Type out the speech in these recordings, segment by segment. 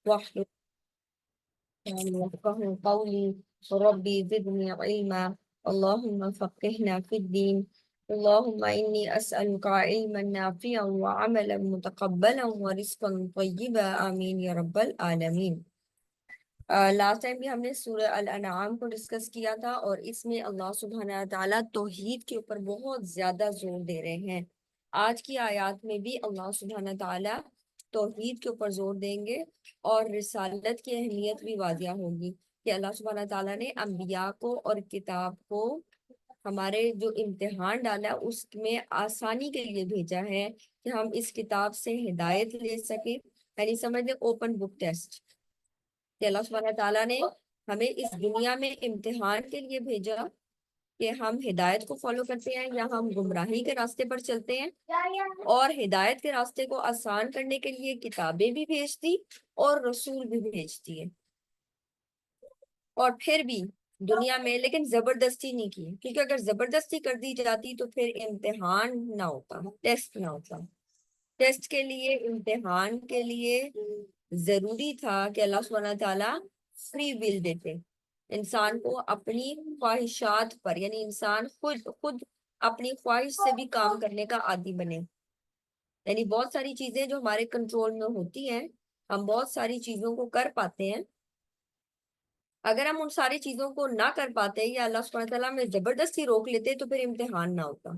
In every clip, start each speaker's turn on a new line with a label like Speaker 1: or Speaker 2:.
Speaker 1: واحلل يفقهوا قولي ربي زدني علما اللهم فقهنا في الدين اللهم إني أسألك علما نافعا وعملا متقبلا ورزقا طيبا آمين یا رب العالمین۔ لاسٹ ٹائم بھی ہم نے سورہ الانعام کو ڈسکس کیا تھا، اور اس میں اللہ سبحانہ تعالیٰ توحید کے اوپر بہت زیادہ زور دے رہے ہیں۔ آج کی آیات میں بھی اللہ سبحانہ تعالیٰ توحید کے اوپر زور دیں گے، اور رسالت کی اہمیت بھی واضح ہوگی کہ اللہ سبحانہ تعالیٰ نے انبیاء کو اور کتاب کو ہمارے جو امتحان ڈالا اس میں آسانی کے لیے بھیجا ہے کہ ہم اس کتاب سے ہدایت لے سکیں، یعنی سمجھ لیں اوپن بک ٹیسٹ، کہ اللہ سبحانہ تعالیٰ نے ہمیں اس دنیا میں امتحان کے لیے بھیجا کہ ہم ہدایت کو فالو کرتے ہیں یا ہم گمراہی کے راستے پر چلتے ہیں، اور ہدایت کے راستے کو آسان کرنے کے لیے کتابیں بھی بھیجتی اور رسول بھی بھیجتی ہے، اور پھر بھی دنیا میں لیکن زبردستی نہیں کی، کیونکہ اگر زبردستی کر دی جاتی تو پھر امتحان نہ ہوتا، ٹیسٹ نہ ہوتا۔ ٹیسٹ کے لیے، امتحان کے لیے ضروری تھا کہ اللہ سبحانہ تعالیٰ فری ول دیتے انسان کو اپنی خواہشات پر، یعنی انسان خود اپنی خواہش سے بھی کام کرنے کا عادی بنے۔ یعنی بہت ساری چیزیں جو ہمارے کنٹرول میں ہوتی ہیں، ہم بہت ساری چیزوں کو کر پاتے ہیں، اگر ہم ان ساری چیزوں کو نہ کر پاتے یا اللہ سبحانہ تعالیٰ میں زبردستی روک لیتے تو پھر امتحان نہ ہوتا۔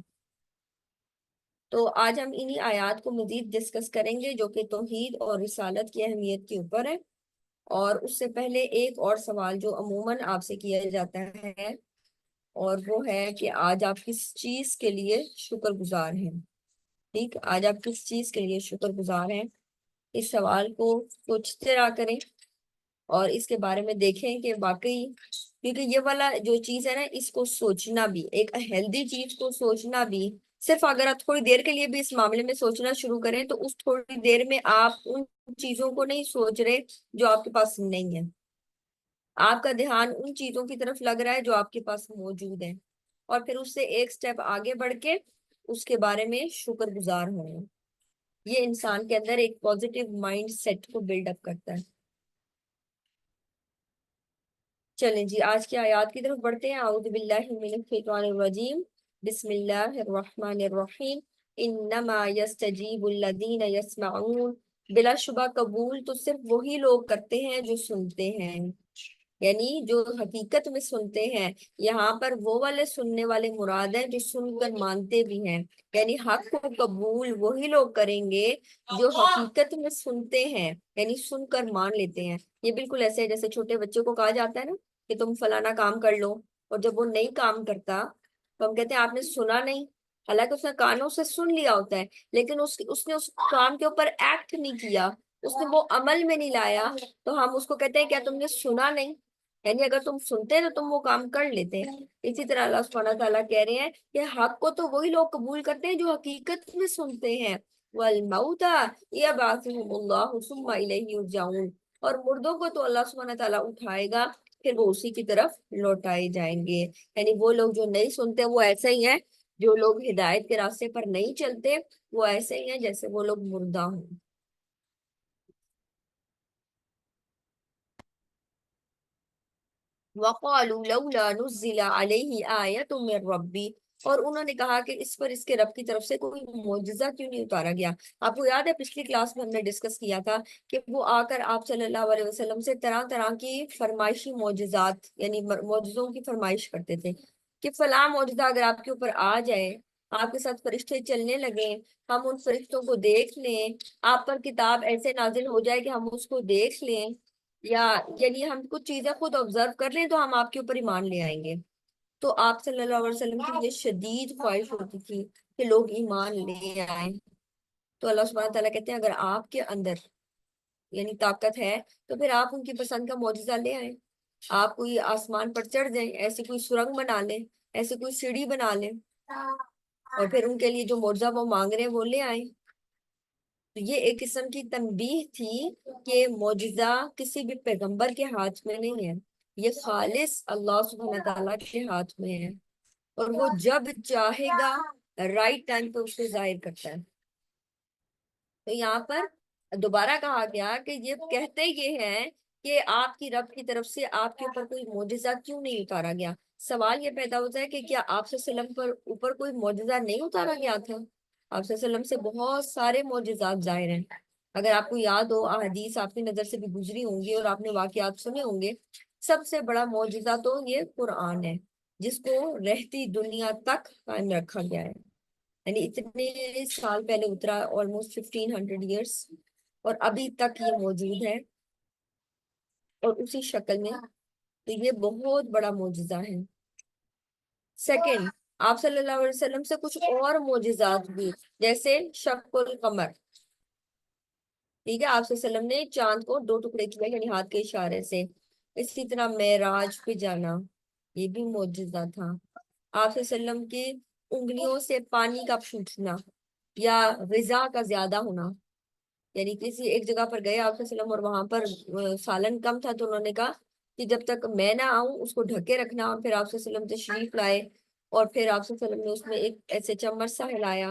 Speaker 1: تو آج ہم انہی آیات کو مزید ڈسکس کریں گے جو کہ توحید اور رسالت کی اہمیت کے اوپر ہے، اور اس سے پہلے ایک اور سوال جو عموماً آپ سے کیا جاتا ہے، اور وہ ہے کہ آج آپ کس چیز کے لیے شکر گزار ہیں؟ ٹھیک، آج آپ کس چیز کے لیے شکر گزار ہیں؟ اس سوال کو سوچتے رہا کریں، اور اس کے بارے میں دیکھیں کہ واقعی، کیونکہ یہ والا جو چیز ہے نا، اس کو سوچنا بھی، ایک ہیلدی چیز کو سوچنا بھی، صرف اگر آپ تھوڑی دیر کے لیے بھی اس معاملے میں سوچنا شروع کریں تو اس تھوڑی دیر میں آپ ان چیزوں کو نہیں سوچ رہے جو آپ کے پاس نہیں ہے، آپ کا دھیان ان چیزوں کی طرف لگ رہا ہے جو آپ کے پاس موجود ہیں، اور پھر اس سے ایک سٹیپ آگے بڑھ کے اس کے بارے میں شکر گزار ہونا، یہ انسان کے اندر ایک پازیٹیو مائنڈ سیٹ کو بلڈ اپ کرتا ہے۔ چلیں جی، آج کی آیات کی طرف بڑھتے ہیں۔ اعوذ باللہ من الشیطان الرجیم، بسم اللہ الرحمن الرحیم۔ انما یستجیب الذین یسمعون، بلا شبہ قبول تو صرف وہی لوگ کرتے ہیں جو سنتے ہیں، یعنی جو حقیقت میں سنتے ہیں۔ یہاں پر وہ والے سننے والے مراد ہیں جو سن کر مانتے بھی ہیں، یعنی حق کو قبول وہی لوگ کریں گے جو حقیقت میں سنتے ہیں، یعنی سن کر مان لیتے ہیں۔ یہ بالکل ایسے ہے جیسے چھوٹے بچے کو کہا جاتا ہے نا کہ تم فلانا کام کر لو، اور جب وہ نہیں کام کرتا تو ہم کہتے ہیں آپ نے سنا نہیں، حالانکہ اس نے کانوں سے سن لیا ہوتا ہے، لیکن اس نے اس کام کے اوپر ایکٹ نہیں کیا، اس نے وہ عمل میں نہیں لایا، تو ہم اس کو کہتے ہیں کیا تم نے سنا نہیں؟ یعنی اگر تم سنتے تو تم وہ کام کر لیتے۔ اسی طرح اللہ سبحانہ تعالیٰ کہہ رہے ہیں کہ حق کو تو وہی لوگ قبول کرتے ہیں جو حقیقت میں سنتے ہیں، وَالْمَوْتَى يَبْعَثُهُمُ اللَّهُ ثُمَّ إِلَيْهِ يُرْجَعُونَ، اور مردوں کو تو اللہ سبحانہ تعالیٰ اٹھائے گا، پھر وہ اسی کی طرف لوٹائے جائیں گے۔ یعنی وہ لوگ جو نہیں سنتے وہ ایسے ہی ہیں، جو لوگ ہدایت کے راستے پر نہیں چلتے وہ ایسے ہی ہیں جیسے وہ لوگ مردہ ہوں۔ وَقَالُوا لَوْلَا نُزِّلَ عَلَيْهِ آيَةٌ مِّن رَّبِّهِ، اور انہوں نے کہا کہ اس پر اس کے رب کی طرف سے کوئی معجزہ کیوں نہیں اتارا گیا؟ آپ کو یاد ہے پچھلی کلاس میں ہم نے ڈسکس کیا تھا کہ وہ آ کر آپ صلی اللہ علیہ وسلم سے طرح طرح کی فرمائشی معجزات، یعنی معجزوں کی فرمائش کرتے تھے کہ فلاں معجزہ اگر آپ کے اوپر آ جائے، آپ کے ساتھ فرشتے چلنے لگیں، ہم ان فرشتوں کو دیکھ لیں، آپ پر کتاب ایسے نازل ہو جائے کہ ہم اس کو دیکھ لیں، یا یعنی ہم کچھ چیزیں خود آبزرو کر لیں تو ہم آپ کے اوپر ایمان لے آئیں گے۔ تو آپ صلی اللہ علیہ وسلم کی یہ شدید خواہش ہوتی تھی کہ لوگ ایمان لے آئیں۔ تو اللہ سبحانہ تعالیٰ کہتے ہیں اگر آپ کے اندر یعنی طاقت ہے تو پھر آپ ان کی پسند کا معجزہ لے آئیں، آپ کوئی آسمان پر چڑھ جائیں، ایسی کوئی سرنگ بنا لیں، ایسی کوئی سیڑھی بنا لیں، اور پھر ان کے لیے جو معجزہ وہ مانگ رہے ہیں وہ لے آئیں۔ تو یہ ایک قسم کی تنبیہ تھی کہ معجزہ کسی بھی پیغمبر کے ہاتھ میں نہیں ہے، یہ خالص اللہ سبحانہ تعالیٰ کے ہاتھ میں ہے، اور وہ جب چاہے گا رائٹ ٹائم پہ اسے ظاہر کرتا ہے۔ تو یہاں پر دوبارہ کہا گیا کہ یہ کہتے یہ ہیں کہ آپ کی رب کی طرف سے آپ کے اوپر کوئی معجزہ کیوں نہیں اتارا گیا. سوال یہ پیدا ہوتا ہے کہ کیا آپ صلی اللہ علیہ وسلم پر اوپر کوئی معجزہ نہیں اتارا گیا تھا؟ آپ صلی اللہ علیہ وسلم سے بہت سارے معجزات ظاہر ہیں. اگر آپ کو یاد ہو احادیث آپ کی نظر سے بھی گزری ہوں گی اور آپ نے واقعات سنے ہوں گے. سب سے بڑا معجزہ تو یہ قرآن ہے جس کو رہتی دنیا تک قائم رکھا گیا ہے. یعنی اتنے سال پہلے اترا, آلموسٹ 1500 ایئرس, اور ابھی تک یہ موجود ہے اور اسی شکل میں. تو یہ بہت بڑا معجزہ ہے. سیکنڈ, آپ صلی اللہ علیہ وسلم سے کچھ اور معجزات بھی, جیسے شق القمر. ٹھیک ہے, آپ صلی اللہ علیہ وسلم نے چاند کو 2 ٹکڑے کیا, یعنی ہاتھ کے اشارے سے. اسی طرح معراج پہ جانا, یہ بھی معجزہ تھا. آپ صلی اللہ علیہ وسلم کی انگلیوں سے پانی کا چھوٹنا یا غذا کا زیادہ ہونا. یعنی کسی ایک جگہ پر گئے آپ صلی اللہ علیہ وسلم اور وہاں پر سالن کم تھا, تو انہوں نے کہا کہ جب تک میں نہ آؤں اس کو ڈھکے رکھنا. اور پھر آپ صلی اللہ علیہ وسلم تشریف لائے اور پھر آپ صلی اللہ علیہ وسلم نے اس میں ایک ایسے چمچ سا ہلایا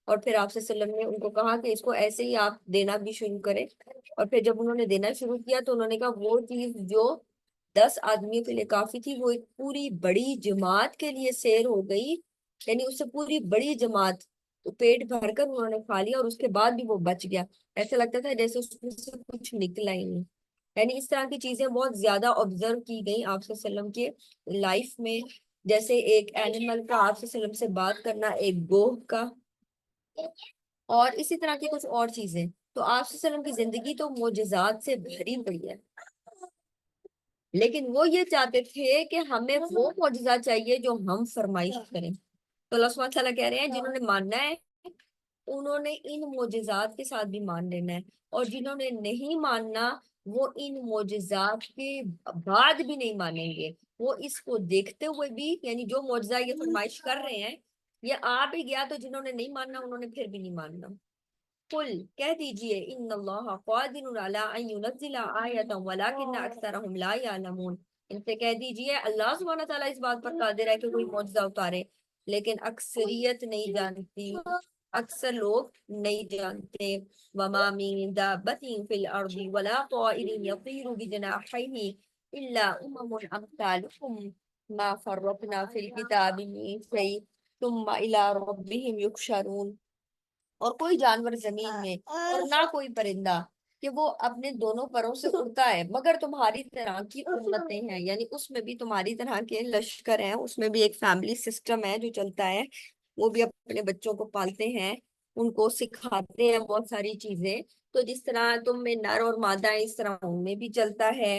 Speaker 1: اور پھر آپ صلی اللہ علیہ وسلم نے ان کو کہا کہ اس کو ایسے ہی آپ دینا بھی شروع کریں. اور پھر جب انہوں نے دینا شروع کیا تو انہوں نے کہا وہ چیز جو 10 آدمیوں کے لیے کافی تھی وہ ایک پوری بڑی جماعت کے لیے سیر ہو گئی. یعنی اس سے پوری بڑی جماعت تو پیٹ بھر کر انہوں نے کھا لیا, اور اس کے بعد بھی وہ بچ گیا. ایسا لگتا تھا جیسے اس میں سے کچھ نکلا ہی نہیں. یعنی اس طرح کی چیزیں بہت زیادہ آبزرو کی گئی آپ صلی اللہ علیہ وسلم کے لائف میں. جیسے ایک اینیمل کا آپ صلی اللہ علیہ وسلم سے بات کرنا, ایک گوہ کا, اور اسی طرح کی کچھ اور چیزیں. تو آپ صلی اللہ علیہ وسلم کی زندگی تو معجزات سے بھری پڑی ہے. لیکن وہ یہ چاہتے تھے کہ ہمیں وہ معجزہ چاہیے جو ہم فرمائش کریں. تو اللہ سبحانہ تعالیٰ کہہ رہے ہیں جنہوں نے ماننا ہے انہوں نے ان معجزات کے ساتھ بھی مان لینا ہے, اور جنہوں نے نہیں ماننا وہ ان معجزات کے بعد بھی نہیں مانیں گے. وہ اس کو دیکھتے ہوئے بھی, یعنی جو معجزہ یہ فرمائش کر رہے ہیں یہ آ بھی گیا تو جنہوں نے نہیں ماننا انہوں نے پھر بھی نہیں ماننا. قل, کہہ دیجئے, ان اللہ قادر علی ان ينزل آیۃ ولکن اکثرهم لا یعلمون. ان سے کہہ دیجئے اللہ سبحانہ تعالیٰ اس بات پر قادر ہے کہ کوئی معجزہ اتارے, لیکن اکثریت نہیں جانتی, اکثر لوگ نہیں جانتے. وما من دابۃ فی الارض ولا طائر یطیر بجناحیہ الا امثالکم ما فرطنا فی الکتاب من شیء ثم الی ربہم یحشرون. اور کوئی جانور زمین میں اور نہ کوئی پرندہ کہ وہ اپنے دونوں پروں سے اڑتا ہے مگر تمہاری طرح کی امتیں ہیں. یعنی اس میں بھی تمہاری طرح کے لشکر ہیں, اس میں بھی ایک فیملی سسٹم ہے جو چلتا ہے. وہ بھی اپنے بچوں کو پالتے ہیں, ان کو سکھاتے ہیں بہت ساری چیزیں. تو جس طرح تم میں نر اور مادہ ہے اس طرح ان میں بھی چلتا ہے.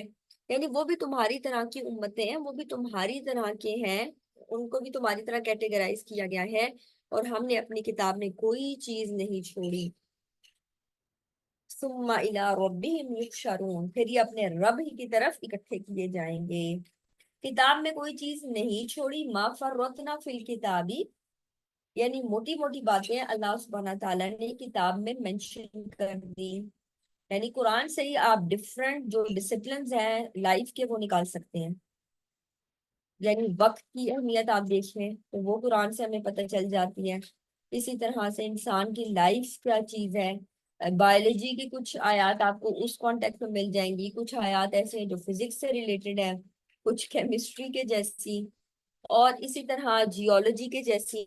Speaker 1: یعنی وہ بھی تمہاری طرح کی امتیں ہیں, وہ بھی تمہاری طرح کے ہیں, ان کو بھی تمہاری طرح کیٹیگرائز کیا گیا ہے. اور ہم نے اپنی کتاب میں کوئی چیز نہیں چھوڑی. ثم الی ربہم یحشرون, پھر یہ اپنے رب ہی کی طرف اکٹھے کیے جائیں گے. کتاب میں کوئی چیز نہیں چھوڑی. ما فرطنا فی الکتاب, یعنی موٹی موٹی باتیں اللہ سبحانہ تعالیٰ نے کتاب میں مینشن کر دی. یعنی قرآن سے ہی آپ ڈفرنٹ جو ڈسپلنز ہیں لائف کے وہ نکال سکتے ہیں. یعنی وقت کی اہمیت آپ دیکھیں تو وہ قرآن سے ہمیں پتہ چل جاتی ہے. اسی طرح سے انسان کی لائف کیا چیز ہے, بایولوجی کی کچھ آیات آپ کو اس کانٹیکٹ میں مل جائیں گی, کچھ آیات ایسے ہیں جو فزکس سے ریلیٹڈ ہیں, کچھ کیمسٹری کے جیسی, اور اسی طرح جیولوجی کے جیسی,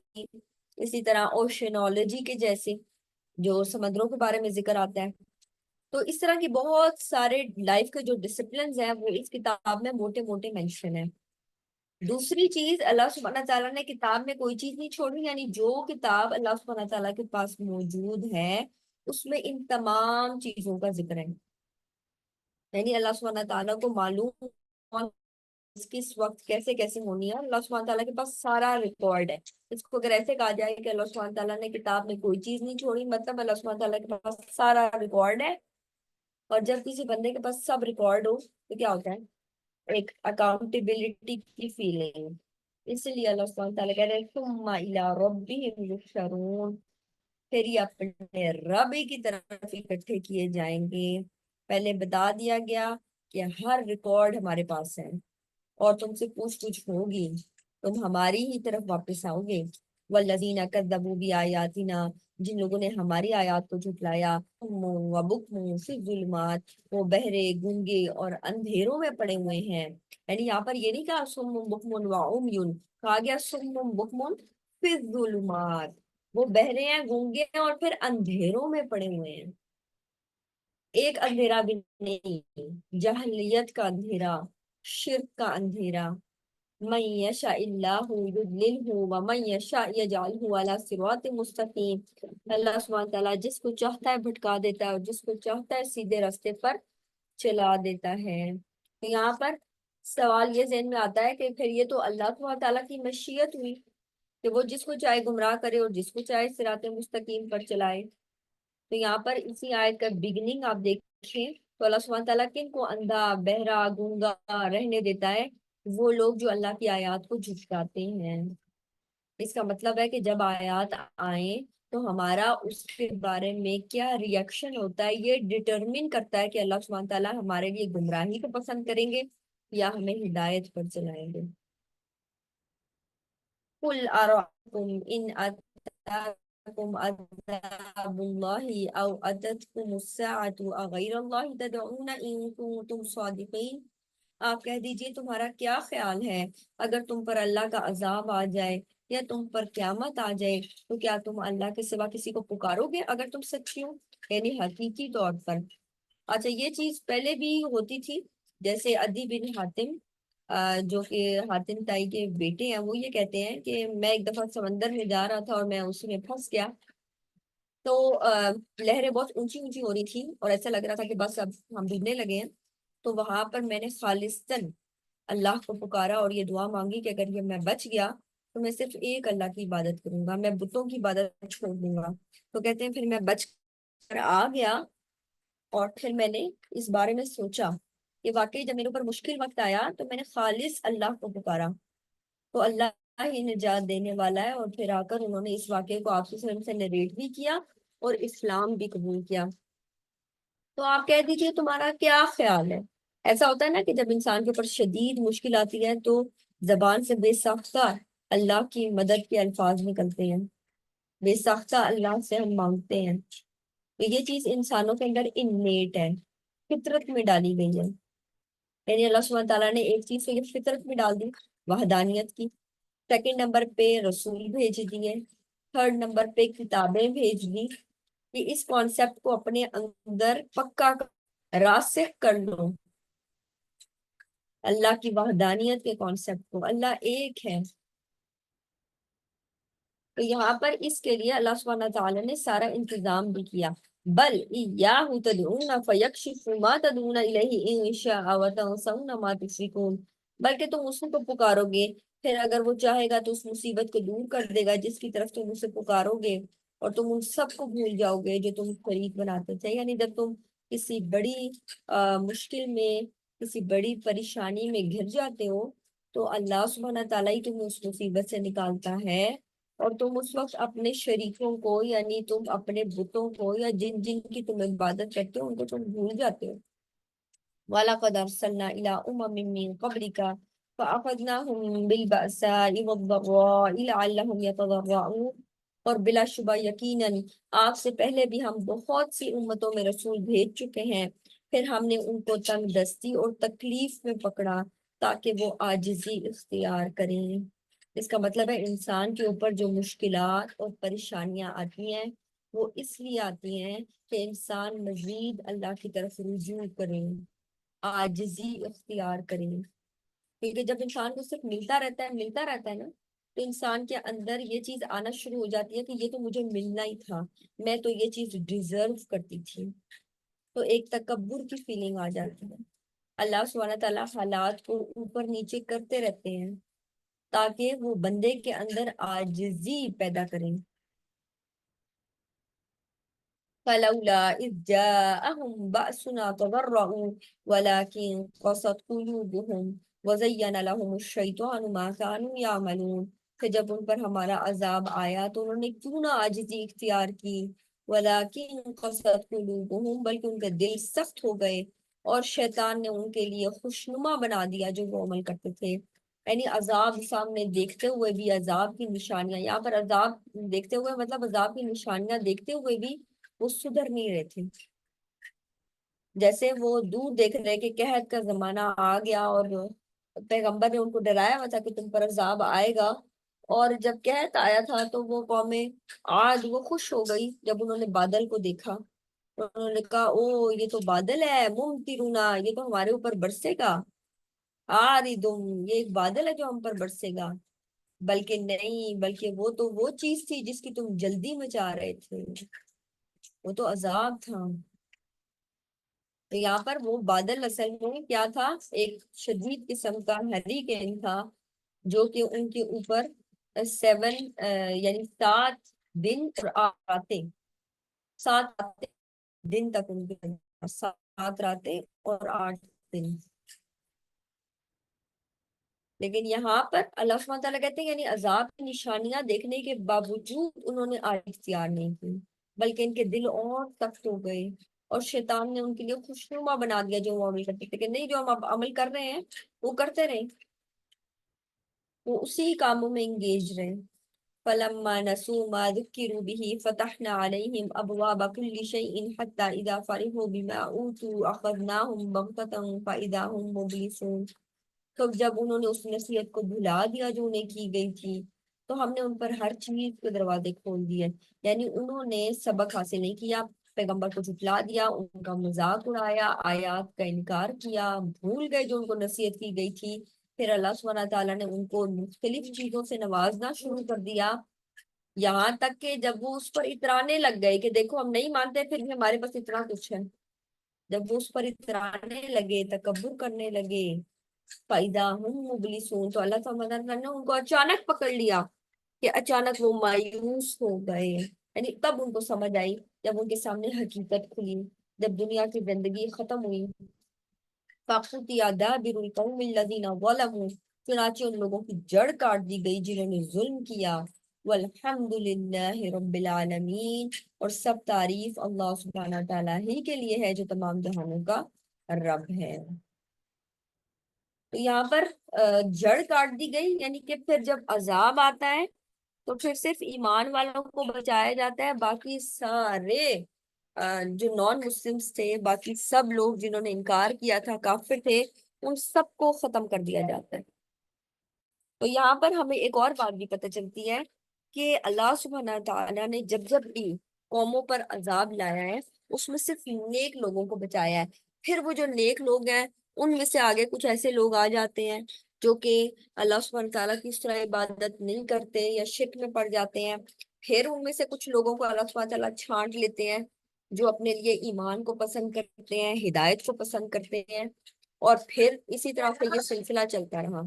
Speaker 1: اسی طرح اوشنولوجی کے جیسی جو سمندروں کے بارے میں ذکر آتا ہے. تو اس طرح کی بہت سارے لائف کے جو ڈسپلنز ہیں وہ اس کتاب میں موٹے موٹے مینشن ہیں. دوسری چیز, اللہ سبحانہ تعالیٰ نے کتاب میں کوئی چیز نہیں چھوڑی. یعنی جو کتاب اللہ سبحانہ تعالیٰ کے پاس موجود ہے اس میں ان تمام چیزوں کا ذکر ہے. یعنی اللہ سبحانہ تعالیٰ کو معلوم کون کس وقت کیسے کیسے ہونی ہے. اللہ سبحانہ تعالیٰ کے پاس سارا ریکارڈ ہے. اس کو اگر ایسے کہا جائے کہ اللہ سبحانہ تعالیٰ نے کتاب میں کوئی چیز نہیں چھوڑی, مطلب اللہ سبحانہ تعالیٰ کے پاس سارا ریکارڈ ہے. اور جب کسی بندے کے پاس سب ریکارڈ ہو تو کیا ہوتا ہے, ایک اکاؤنٹیبلٹی کی فیلنگ. اس لیے اللہ سبحانہ تعالیٰ کہہ رہے ہیں ثم الی ربہم یحشرون, پھر یہ اپنے رب کی طرف اکٹھے کیے جائیں گے. پہلے بتا دیا گیا کہ ہر ریکارڈ ہمارے پاس ہے اور تم سے پوچھ ہوگی, تم ہماری ہی طرف واپس آؤ گے. والذین کذبوا بآیاتنا، جن لوگوں نے ہماری آیات کو جھٹلایا، وبکم فی الظلمات، وہ بہرے گونگے اور اندھیروں میں پڑے ہوئے ہیں. یعنی یہاں پر یہ نہیں کہا سم بکم وعمی، کہا گیا سم بکم فی الظلمات، وہ بہرے ہیں، گونگے ہیں، اور پھر اندھیروں میں پڑے ہوئے ہیں. ایک اندھیرا بھی نہیں، جہلیت کا اندھیرا، شرک کا اندھیرا. من یشاء اللہ یضللہ ومن یشاء یجعلہ علی صراط مستقیم. اللہ سبحانہ تعالیٰ جس کو چاہتا ہے بھٹکا دیتا ہے، اور جس کو چاہتا ہے سیدھے راستے پر چلا دیتا ہے. تو یہاں پر سوال یہ ذہن میں آتا ہے کہ پھر یہ تو اللہ سبحانہ تعالیٰ کی مشیت ہوئی کہ وہ جس کو چاہے گمراہ کرے اور جس کو چاہے صراط مستقیم پر چلائے. تو یہاں پر اسی آیت کا بگننگ آپ دیکھیں تو اللہ سبحانہ تعالیٰ کن کو اندھا، بہرا، گونگا رہنے دیتا ہے؟ وہ لوگ جو اللہ کی آیات کو جھٹلاتے ہیں. اس کا مطلب ہے کہ جب آیات آئیں تو ہمارا اس کے بارے میں کیا ریئیکشن ہوتا ہے، یہ ڈٹرمن کرتا ہے کہ اللہ سبحانہ تعالیٰ ہمارے لیے گمراہی کو پسند کریں گے یا ہمیں ہدایت پر چلائیں گے. قل أرأيتم إن أتاكم عذاب الله أو أتتكم الساعة أغير الله تدعون إن كنتم صادقين. آپ کہہ دیجئے تمہارا کیا خیال ہے اگر تم پر اللہ کا عذاب آ جائے یا تم پر قیامت آ جائے تو کیا تم اللہ کے سوا کسی کو پکارو گے اگر تم سچی ہو، یعنی حقیقی طور پر. اچھا یہ چیز پہلے بھی ہوتی تھی، جیسے عدی بن حاتم جو کہ حاتم تائی کے بیٹے ہیں، وہ یہ کہتے ہیں کہ میں ایک دفعہ سمندر میں جا رہا تھا اور میں اس میں پھنس گیا. تو لہریں بہت اونچی اونچی ہو رہی تھی اور ایسا لگ رہا تھا کہ بس اب ہم ڈوبنے لگے ہیں. تو وہاں پر میں نے خالصتاً اللہ کو پکارا اور یہ دعا مانگی کہ اگر یہ میں بچ گیا تو میں صرف ایک اللہ کی عبادت کروں گا، میں بتوں کی عبادت چھوڑ دوں گا. تو کہتے ہیں پھر میں بچ کر آ گیا اور پھر میں نے اس بارے میں سوچا کہ واقعی جب میرے اوپر مشکل وقت آیا تو میں نے خالص اللہ کو پکارا تو اللہ ہی نجات دینے والا ہے. اور پھر آ کر انہوں نے اس واقعے کو آپ سے نریٹ بھی کیا اور اسلام بھی قبول کیا. تو آپ کہہ دیجیے تمہارا کیا خیال ہے. ایسا ہوتا ہے نا کہ جب انسان کے اوپر شدید مشکل آتی ہے تو زبان سے بے ساختہ اللہ کی مدد کے الفاظ نکلتے ہیں، بے ساختہ اللہ سے ہم مانگتے ہیں. تو یہ چیز انسانوں کے اندر انیٹ ہے، فطرت میں ڈالی گئی ہے. یعنی اللہ سبحانہ تعالیٰ نے ایک چیز تو یہ فطرت میں ڈال دی، وحدانیت کی. سیکنڈ نمبر پہ رسول بھیج دیے، تھرڈ نمبر پہ کتابیں بھیج دی کہ اس کانسیپٹ کو اپنے اندر پکا راسخ کر لو. اللہ کی وحدانیت کے کانسیپٹ کو، اللہ ایک ہے. تو یہاں پر اس کے لیے اللہ سبحانہ تعالیٰ نے سارا انتظام بھی کیا. بل ایاہ تدعون فیکشف ما تدعون الیہ ان شاء وتنسون ما تشرکون. بلکہ تم اس کو پکارو گے، پھر اگر وہ چاہے گا تو اس مصیبت کو دور کر دے گا جس کی طرف تم اسے پکارو گے، اور تم ان سب کو بھول جاؤ گے جو تم شریک بناتے تھے. یعنی جب تم کسی بڑی مشکل میں، کسی بڑی پریشانی میں گر جاتے ہو تو اللہ سبحانہ تعالیٰ ہی تمہیں اس مصیبت سے نکالتا ہے، اور تم اس وقت اپنے شریکوں کو، یعنی تم اپنے بتوں کو یا جن جن کی تم عبادت کرتے ہو ان کو تم بھول جاتے ہو. وَلَقَدْ أَرْسَلْنَا إِلَىٰ أُمَمٍ مِّن قَبْلِكَ فَأَخَذْنَاهُم بِالْبَأْسَاءِ وَالضَّرَّاءِ لَعَلَّهُمْ يَتَضَرَّعُونَ. اور بلا شبہ یقیناً آپ سے پہلے بھی ہم بہت سی امتوں میں رسول بھیج چکے ہیں، پھر ہم نے ان کو تنگ دستی اور تکلیف میں پکڑا تاکہ وہ عاجزی اختیار کریں. اس کا مطلب ہے انسان کے اوپر جو مشکلات اور پریشانیاں آتی ہیں وہ اس لیے آتی ہیں کہ انسان مزید اللہ کی طرف رجوع کریں، عاجزی اختیار کریں. کیونکہ جب انسان کو صرف ملتا رہتا ہے نا، تو انسان کے اندر یہ چیز آنا شروع ہو جاتی ہے کہ یہ تو مجھے ملنا ہی تھا، میں تو یہ چیز ڈیزرو کرتی تھی. تو ایک تکبر کی فیلنگ آ جاتی ہے. اللہ سبحانہ تعالیٰ حالات کو اوپر نیچے کرتے رہتے ہیں تاکہ وہ بندے کے اندر عاجزی پیدا کریں. فلولا اذ جاءهم بأسنا تضرعوا ولكن قست قلوبهم وزين لهم الشيطان ما كانوا يعملون. کہ جب ان پر ہمارا عذاب آیا تو انہوں نے کیوں نہ عاجزی اختیار کی. ولكن قست قلوبهم، بلکہ ان کے دل سخت ہو گئے اور شیطان نے ان کے لیے خوشنما بنا دیا جو وہ عمل کرتے تھے. یعنی عذاب سامنے دیکھتے ہوئے بھی عذاب کی نشانیاں، یہاں پر عذاب دیکھتے ہوئے مطلب عذاب کی نشانیاں دیکھتے ہوئے بھی وہ سدھر نہیں رہے تھے. جیسے وہ دور دیکھ رہے کہ قحط کا زمانہ آ گیا اور پیغمبر نے ان کو ڈرایا ہوا تھا کہ تم پر عذاب آئے گا، اور جب قحط آیا تھا تو وہ قومیں آج وہ خوش ہو گئی جب انہوں نے بادل کو دیکھا. انہوں نے کہا او یہ تو بادل ہے ممطرنا، یہ تو ہمارے اوپر برسے گا. یہ ایک بادل ہے جو ہم پر برسے گا. بلکہ نہیں، بلکہ وہ تو وہ چیز تھی جس کی تم جلدی مچا رہے تھے، وہ تو عذاب تھا. تو یہاں پر وہ بادل اصل میں کیا تھا؟ ایک شدید قسم کا ہریکین تھا جو کہ ان کے اوپر 7 یعنی 7 دن اور راتیں، 7 دن تک ان کے 7 راتیں اور 8 دن. لیکن یہاں پر اللہ سبحانہ تعالیٰ کہتے ہیں یعنی عذاب کی نشانیاں دیکھنے کے باوجود انہوں نے آج اختیار نہیں کی، بلکہ ان کے دل اور سخت ہو گئے، اور شیطان نے ان کے لیے خوشنما بنا دیا جو وہ عمل کرتے تھے، کہ نہیں جو ہم اب عمل کر رہے ہیں وہ کرتے رہیں، وہ اسی کاموں میں انگیج رہیں. فلما نسوا ما ذكروا به فتحنا عليهم ابواب كل شيء حتى اذا فرحوا بما اوتوا اخذناهم بغتة فاذا هم مبلسون. تو جب انہوں نے اس نصیحت کو بھلا دیا جو انہیں کی گئی تھی تو ہم نے ان پر ہر چیز کے دروازے کھول دیے. یعنی انہوں نے سبق حاصل نہیں کیا، پیغمبر کو جھٹلا دیا، ان کا مذاق اڑایا، آیات کا انکار کیا، بھول گئے جو ان کو نصیحت کی گئی تھی. پھر اللہ سبحانہ تعالیٰ نے ان کو مختلف چیزوں سے نوازنا شروع کر دیا، یہاں تک کہ جب وہ اس پر اترانے لگ گئے کہ دیکھو ہم نہیں مانتے پھر بھی ہمارے پاس اتنا کچھ ہے، جب وہ اس پر اترانے لگے، تکبر کرنے لگے، فَإِذَا هُمْ مُبْلِسُونَ، تو اللہ تعالیٰ نے ان کو اچانک پکڑ لیا کہ اچانک وہ مایوس ہو گئے. یعنی تب ان کو سمجھ آئی جب ان کے سامنے حقیقت کھلی، جب دنیا کی زندگی ختم ہوئی. فَقُطِعَ دَابِرُ الْقَوْمِ الَّذِينَ ظَلَمُوا، چنانچہ ان لوگوں کی جڑ کاٹ دی گئی جنہوں نے ظلم کیا. والحمد للہ رب العالمین، اور سب تعریف اللہ سبحانہ تعالیٰ ہی کے لیے ہے جو تمام جہانوں کا رب ہے. تو یہاں پر جڑ کاٹ دی گئی، یعنی کہ پھر جب عذاب آتا ہے تو پھر صرف ایمان والوں کو بچایا جاتا ہے، باقی سارے جو نان مسلمس تھے، باقی سب لوگ جنہوں نے انکار کیا تھا، کافر تھے، ان سب کو ختم کر دیا جاتا ہے. تو یہاں پر ہمیں ایک اور بات بھی پتہ چلتی ہے کہ اللہ سبحانہ تعالیٰ نے جب جب بھی قوموں پر عذاب لایا ہے اس میں صرف نیک لوگوں کو بچایا ہے. پھر وہ جو نیک لوگ ہیں ان میں سے آگے کچھ ایسے لوگ آ جاتے ہیں جو کہ اللہ سبحانہ تعالیٰ کی اس طرح عبادت نہیں کرتے یا شرک میں پڑ جاتے ہیں. پھر ان میں سے کچھ لوگوں کو اللہ سبحانہ تعالیٰ چھانٹ لیتے ہیں جو اپنے لیے ایمان کو پسند کرتے ہیں، ہدایت کو پسند کرتے ہیں، اور پھر اسی طرح سے یہ سلسلہ چلتا رہا.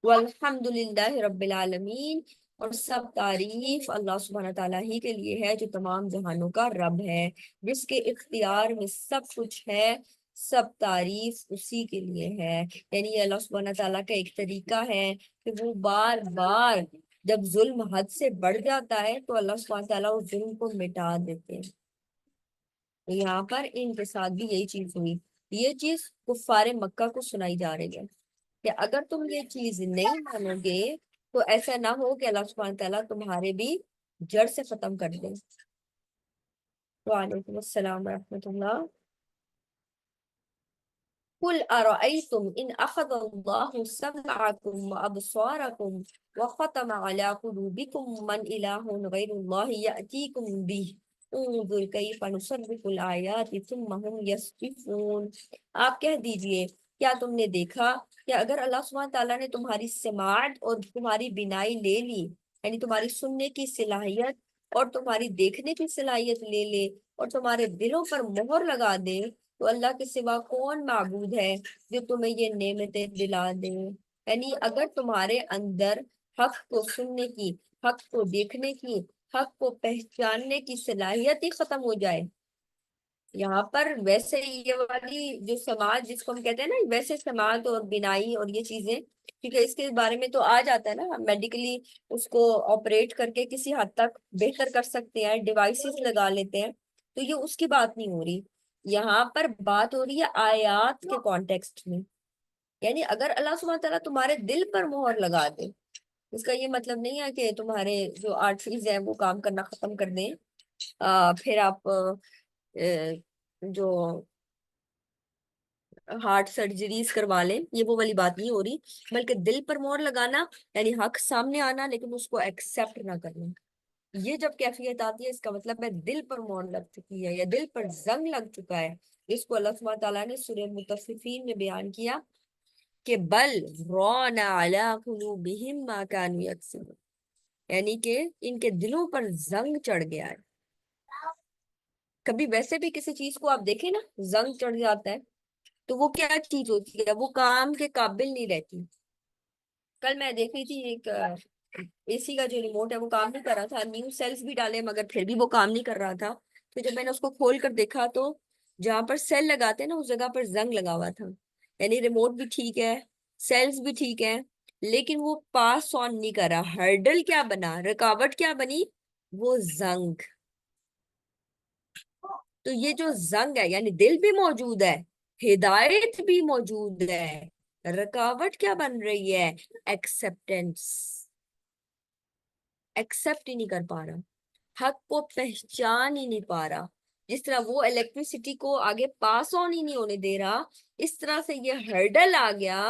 Speaker 1: والحمد للہ رب العالمین، اور سب تعریف اللہ سبحانہ تعالیٰ ہی کے لیے ہے جو تمام جہانوں کا رب ہے، جس کے اختیار میں سب کچھ ہے. سب تعریف اسی کے لیے ہے. یعنی اللہ سبحانہ تعالیٰ کا ایک طریقہ ہے کہ وہ بار بار جب ظلم حد سے بڑھ جاتا ہے تو اللہ سبحانہ تعالیٰ اس ظلم کو مٹا دیتے ہیں. تو یہاں پر ان کے ساتھ بھی یہی چیز ہوئی. یہ چیز کفار مکہ کو سنائی جا رہی ہے کہ اگر تم یہ چیز نہیں مانو گے تو ایسا نہ ہو کہ اللہ سبحانہ تعالیٰ تمہارے بھی جڑ سے ختم کر دے. وعلیکم السلام ورحمۃ اللہ. قل أرأيتم إن أخذ الله سمعكم وأبصاركم وختم على قلوبكم من إله غير الله يأتيكم به انظر كيف نصرف الآيات ثم هم يصدفون. آپ کہہ دیجئے کیا تم نے دیکھا کہ اگر اللہ سبحانہ تعالیٰ نے تمہاری سماعت اور تمہاری بینائی لے لی، یعنی تمہاری سننے کی صلاحیت اور تمہاری دیکھنے کی صلاحیت لے لے اور تمہارے دلوں پر مہر لگا دے، تو اللہ کے سوا کون معبود ہے جو تمہیں یہ نعمتیں دلا دے؟ یعنی اگر تمہارے اندر حق کو سننے کی، حق کو دیکھنے کی، حق کو پہچاننے کی صلاحیت ہی ختم ہو جائے. یہاں پر ویسے یہ والی جو سماعت جس کو ہم کہتے ہیں نا، ویسے سماعت اور بینائی اور یہ چیزیں، کیونکہ اس کے بارے میں تو آ جاتا ہے نا، میڈیکلی اس کو آپریٹ کر کے کسی حد تک بہتر کر سکتے ہیں، ڈیوائسز لگا لیتے ہیں. تو یہ اس کی بات نہیں ہو رہی، یہاں پر بات ہو رہی ہے آیات کے کانٹیکسٹ میں. یعنی اگر اللہ سبحانہ تعالیٰ تمہارے دل پر مہر لگا دے، اس کا یہ مطلب نہیں ہے کہ تمہارے جو آرٹریز ہیں وہ کام کرنا ختم کر دیں، پھر آپ جو ہارٹ سرجریز کروا لیں، یہ وہ والی بات نہیں ہو رہی، بلکہ دل پر مہر لگانا یعنی حق سامنے آنا لیکن اس کو ایکسپٹ نہ کرنا، یہ جب کیفیت آتی ہے اس کا مطلب ہے دل پر مہر لگ چکی ہے یا دل پر زنگ لگ چکا ہے، جس کو اللہ سبحانہ تعالیٰ نے سورہ مطففین میں بیان کیا کہ بل ران علی قلوبہم ما کانوا یکسبون، یعنی کہ ان کے دلوں پر زنگ چڑھ گیا ہے۔ کبھی ویسے بھی کسی چیز کو آپ دیکھیں نا، زنگ چڑھ جاتا ہے تو وہ کیا چیز ہوتی ہے، وہ کام کے قابل نہیں رہتی۔ کل میں دیکھ رہی تھی ایک اے سی کا جو ریموٹ ہے وہ کام نہیں کر رہا تھا، نیو سیلز بھی ڈالے مگر پھر بھی وہ کام نہیں کر رہا تھا، تو جب میں نے اس کو کھول کر دیکھا تو جہاں پر سیل لگاتے ہیں نا اس جگہ پر زنگ لگا ہوا تھا، یعنی ریموٹ بھی ٹھیک ہے، سیلز بھی ٹھیک ہے، لیکن وہ پاس آن نہیں کر رہا۔ ہرڈل کیا بنا، رکاوٹ کیا بنی، وہ زنگ۔ تو یہ جو زنگ ہے یعنی دل بھی موجود ہے، ہدایت بھی موجود ہے، رکاوٹ کیا بن رہی ہے، ایکسپٹینس، ایکسپٹ ہی نہیں کر پا رہا، حق کو پہچان ہی نہیں پا رہا۔ جس طرح وہ الیکٹریسٹی کو آگے پاس آن ہی نہیں ہونے دے رہا، اس طرح سے یہ ہرڈل آ گیا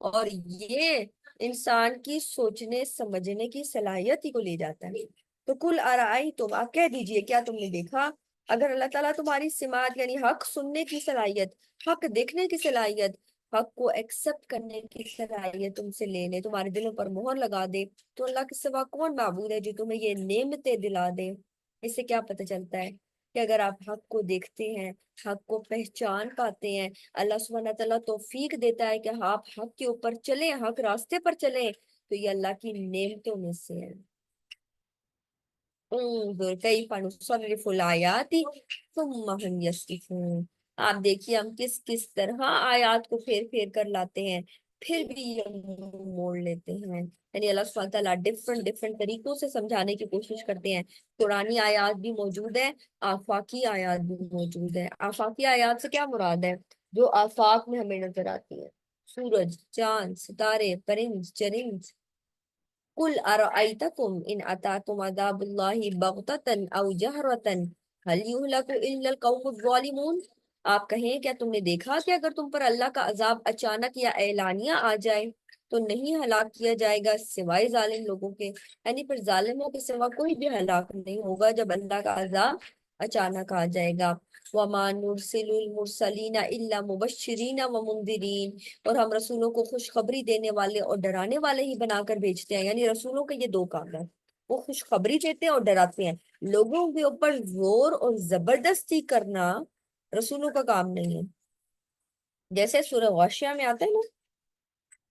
Speaker 1: اور یہ انسان کی سوچنے سمجھنے کی صلاحیت ہی کو لے جاتا ہے۔ تو کل آرائی تم، آپ کہہ دیجئے کیا تم نے دیکھا، اگر اللہ تعالیٰ تمہاری سماعت یعنی حق سننے کی صلاحیت، حق دیکھنے کی صلاحیت، حق کو ایکسپٹ کرنے کی صلاحیت تم سے لے لے، تمہارے دلوں پر مہر لگا دے، تو اللہ کے سوا کون معبود ہے جو تمہیں یہ نعمتیں دلا دے۔ اس سے کیا پتہ چلتا ہے کہ اگر آپ حق کو دیکھتے ہیں، حق کو پہچان پاتے ہیں، اللہ سبحانہ تعالیٰ توفیق دیتا ہے کہ آپ حق کے اوپر چلیں، حق راستے پر چلیں، تو یہ اللہ کی نعمتوں میں سے ہے۔ انظر کیف نصرف الآیات ثم هم یصرفون، آپ دیکھیے ہم کس کس طرح آیات کو پھیر پھیر کر لاتے ہیں، پھر بھی یہ منہ موڑ لیتے ہیں۔ یعنی اللہ سبحانہ تعالیٰ ڈفرنٹ طریقوں سے سمجھانے کی کوشش کرتے ہیں۔ قرآنی آیات بھی موجود ہے، آفاقی آیات بھی موجود ہے۔ آفاقی آیات سے کیا مراد ہے، جو آفاق میں ہمیں نظر آتی ہیں، سورج، چاند، ستارے، پرند چرند۔ قل ارأيتكم ان اتاكم عذاب الله بغتة او جهرة هل يهلك الا القوم الظالمون، آپ کہیں کیا تم نے دیکھا کہ اگر تم پر اللہ کا عذاب اچانک یا اعلانیہ آ جائے تو نہیں ہلاک کیا جائے گا سوائے ظالم لوگوں کے، یعنی پھر ظالموں کے سوا کوئی بھی ہلاک نہیں ہوگا جب اللہ کا عذاب اچانک آ جائے گا۔ وَمَا نُرْسِلُ الْمُرْسَلِينَ إِلَّا مُبَشِّرِينَ وَمُنذِرِينَ، اور ہم رسولوں کو خوشخبری دینے والے اور ڈرانے والے ہی بنا کر بھیجتے ہیں، یعنی رسولوں کے یہ دو کام ہیں، وہ خوشخبری دیتے ہیں اور ڈراتے ہیں۔ لوگوں کے اوپر زور اور زبردستی کرنا رسولوں کا کام نہیں ہے۔ جیسے سورہ غاشیہ میں آتا ہے نا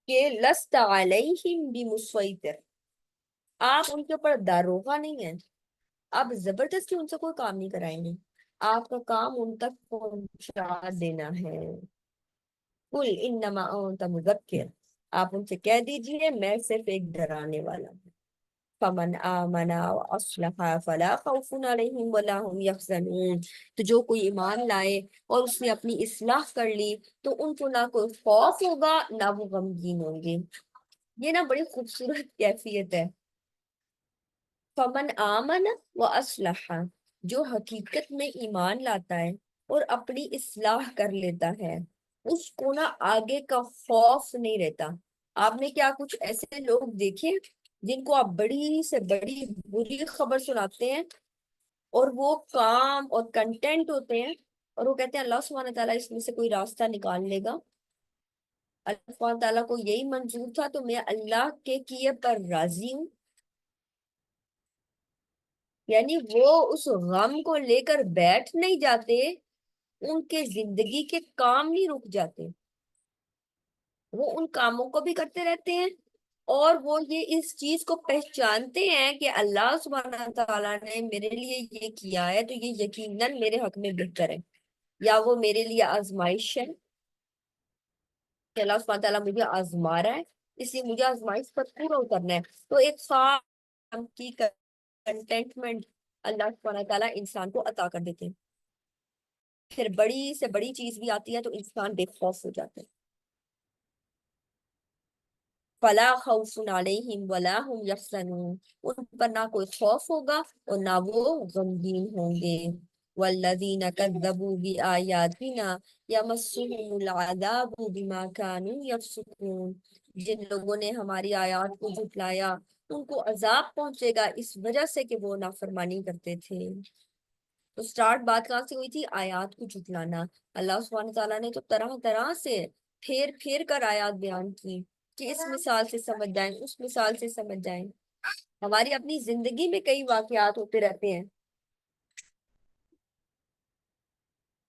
Speaker 1: کہ لست علیہم بمسیطر، آپ ان کے اوپر داروغہ نہیں ہیں، آپ زبردستی ان سے کوئی کام نہیں کرائیں گے، آپ کا کام ان تک پہنچا دینا ہے۔ قل انما انت مذکر، آپ ان سے کہہ دیجئے میں صرف ایک ڈرانے والا ہوں۔ فمن آمن واصلح فلا خوف علیہم ولا هم یحزنون، تو جو کوئی ایمان لائے اور اس نے اپنی اصلاح کر لی تو ان کو نہ کوئی خوف ہوگا نہ وہ غمگین ہوں گے۔ یہ نا بڑی خوبصورت کیفیت ہے، فمن آمن واصلح، جو حقیقت میں ایمان لاتا ہے اور اپنی اصلاح کر لیتا ہے، اس کو نا آگے کا خوف نہیں رہتا۔ آپ نے کیا کچھ ایسے لوگ دیکھے جن کو آپ بڑی سے بڑی بری خبر سناتے ہیں اور وہ کام اور کنٹینٹ ہوتے ہیں اور وہ کہتے ہیں اللہ سبحانہ تعالیٰ اس میں سے کوئی راستہ نکال لے گا، اللہ سبحانہ تعالیٰ کو یہی منظور تھا تو میں اللہ کے کیے پر راضی ہوں۔ یعنی وہ اس غم کو لے کر بیٹھ نہیں جاتے، ان کے زندگی کے کام نہیں رک جاتے، وہ ان کاموں کو بھی کرتے رہتے ہیں اور وہ یہ اس چیز کو پہچانتے ہیں کہ اللہ سبحانہ تعالیٰ نے میرے لیے یہ کیا ہے تو یہ یقیناً میرے حق میں بہتر ہے، یا وہ میرے لیے آزمائش ہے کہ اللہ سبحانہ تعالیٰ مجھے آزما رہا ہے، اس لیے مجھے آزمائش پر پورا اترنا ہے۔ تو ایک خاص کی کنٹینٹمنٹ اللہ سبحانہ تعالیٰ انسان کو عطا کر دیتے ہیں، پھر بڑی سے بڑی چیز بھی آتی ہے تو انسان بے خوف ہو جاتا ہے۔ فلا خوف علیہم ولا هم یحزنون، ان پر نہ کوئی خوف ہوگا اور نہ وہ غمگین ہوں گے۔ والذین کذبوا بآیاتنا یمسهم العذاب بما كانوا یفسقون، جن لوگوں نے ہماری آیات کو جھٹلایا ان کو عذاب پہنچے گا اس وجہ سے کہ وہ نافرمانی کرتے تھے۔ تو سٹارٹ بات کہاں سے ہوئی تھی؟ آیات کو جھٹلانا۔ اللہ سبحانہ تعالیٰ نے تو طرح طرح سے پھیر پھیر کر آیات بیان کی کہ اس مثال سے سمجھ جائیں، اس مثال سے سمجھ جائیں۔ ہماری اپنی زندگی میں کئی واقعات ہوتے رہتے ہیں،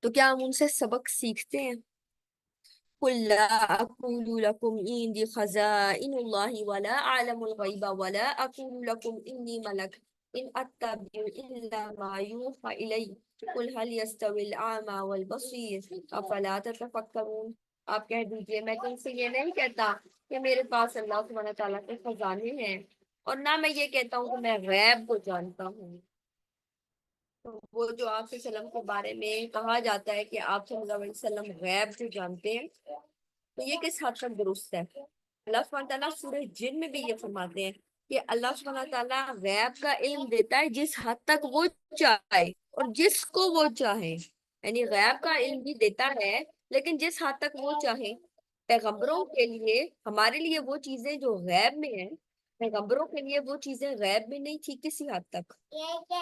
Speaker 1: تو کیا ہم ان سے سبق سیکھتے ہیں؟ قل لا أقول لكم عندي خزائن الله ولا أعلم الغيب ولا أقول لكم إني ملك إن أتبع إلا ما يوحى إلي قل هل يستوي الأعمى والبصير أفلا تتفكرون۔ آپ کہہ دیجئے میں تم سے یہ نہیں کہتا کہ میرے پاس اللہ سبحانہ تعالیٰ کے خزانے ہیں، اور نہ میں یہ کہتا ہوں کہ میں غیب کو جانتا ہوں۔ تو وہ جو آپ صلی اللہ علیہ وسلم کے بارے میں کہا جاتا ہے کہ آپ صلی اللہ علیہ وسلم غیب جو جانتے ہیں، تو یہ کس حد تک درست ہے؟ اللہ سبحانہ تعالیٰ سورہ جن میں بھی یہ فرماتے ہیں کہ اللہ سبحانہ تعالیٰ غیب کا علم دیتا ہے جس حد تک وہ چاہے اور جس کو وہ چاہے، یعنی غیب کا علم بھی دیتا ہے لیکن جس حد تک وہ چاہے۔ پیغمبروں کے لیے، ہمارے لیے وہ چیزیں جو غیب میں ہیں، پیغمبروں کے لیے وہ چیزیں غیب میں نہیں تھی کسی حد تک،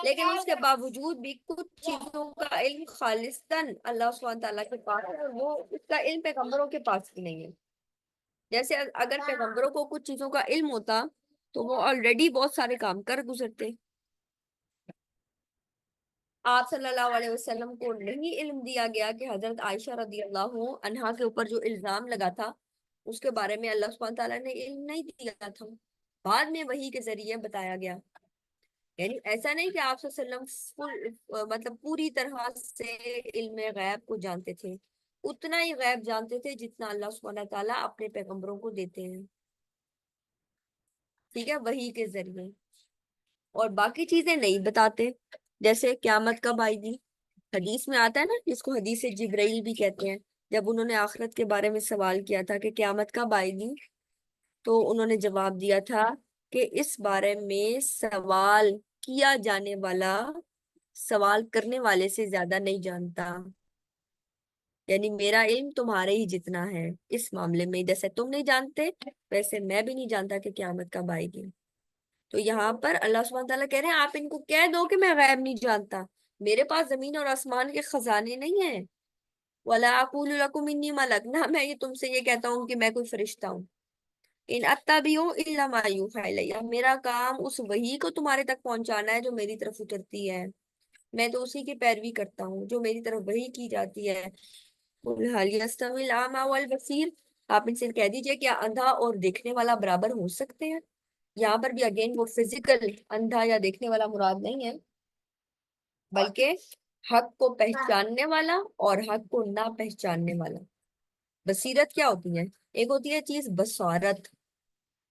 Speaker 1: لیکن اس کے باوجود بھی کچھ چیزوں کا علم خالصتاً اللہ سبحانہ تعالیٰ کے پاس ہے، اور وہ اس کا علم پیغمبروں کے پاس بھی نہیں ہے۔ جیسے اگر پیغمبروں کو کچھ چیزوں کا علم ہوتا تو وہ آلریڈی بہت سارے کام کر گزرتے۔ آپ صلی اللہ علیہ وسلم کو نہیں علم دیا گیا کہ حضرت عائشہ رضی اللہ عنہا کے اوپر جو الزام لگا تھا اس کے بارے میں اللہ سبحانہ تعالیٰ نے علم نہیں دیا تھا، بعد میں وحی کے ذریعے بتایا گیا۔ یعنی ایسا نہیں کہ آپ صلی اللہ علیہ وسلم مطلب پوری طرح سے علم غیب کو جانتے تھے، اتنا ہی غیب جانتے تھے جتنا اللہ سبحانہ تعالیٰ اپنے پیغمبروں کو دیتے ہیں، ٹھیک ہے، وحی کے ذریعے، اور باقی چیزیں نہیں بتاتے۔ جیسے قیامت کب آئے گی، حدیث میں آتا ہے نا، جس کو حدیث جبرائیل بھی کہتے ہیں، جب انہوں نے آخرت کے بارے میں سوال کیا تھا کہ قیامت کب آئے گی، تو انہوں نے جواب دیا تھا کہ اس بارے میں سوال کیا جانے والا سوال کرنے والے سے زیادہ نہیں جانتا، یعنی میرا علم تمہارے ہی جتنا ہے اس معاملے میں، جیسے تم نہیں جانتے ویسے میں بھی نہیں جانتا کہ قیامت کب آئے گی۔ تو یہاں پر اللہ سبحانہ تعالیٰ کہہ رہے ہیں آپ ان کو کہہ دو کہ میں غیب نہیں جانتا، میرے پاس زمین اور آسمان کے خزانے نہیں ہیں، وَلَا أَقُولُ لَكُمْ إِنِّي مَلَكٌ، نہ میں یہ تم سے یہ کہتا ہوں کہ میں کوئی فرشتہ ہوں، ان اتبعوا الا ما یوحی الی، میرا کام اس وحی کو تمہارے تک پہنچانا ہے جو میری طرف اترتی ہے، میں تو اسی کی پیروی کرتا ہوں جو میری طرف وحی کی جاتی ہے۔ قل هل يستوي الاعمى والبصیر، آپ ان سے کہہ دیجئے کیا اندھا اور دیکھنے والا برابر ہو سکتے ہیں؟ یہاں پر بھی اگین وہ فزیکل اندھا یا دیکھنے والا مراد نہیں ہے، بلکہ حق کو پہچاننے والا اور حق کو نہ پہچاننے والا۔ بصیرت کیا ہوتی ہے؟ ایک ہوتی ہے چیز بصارت،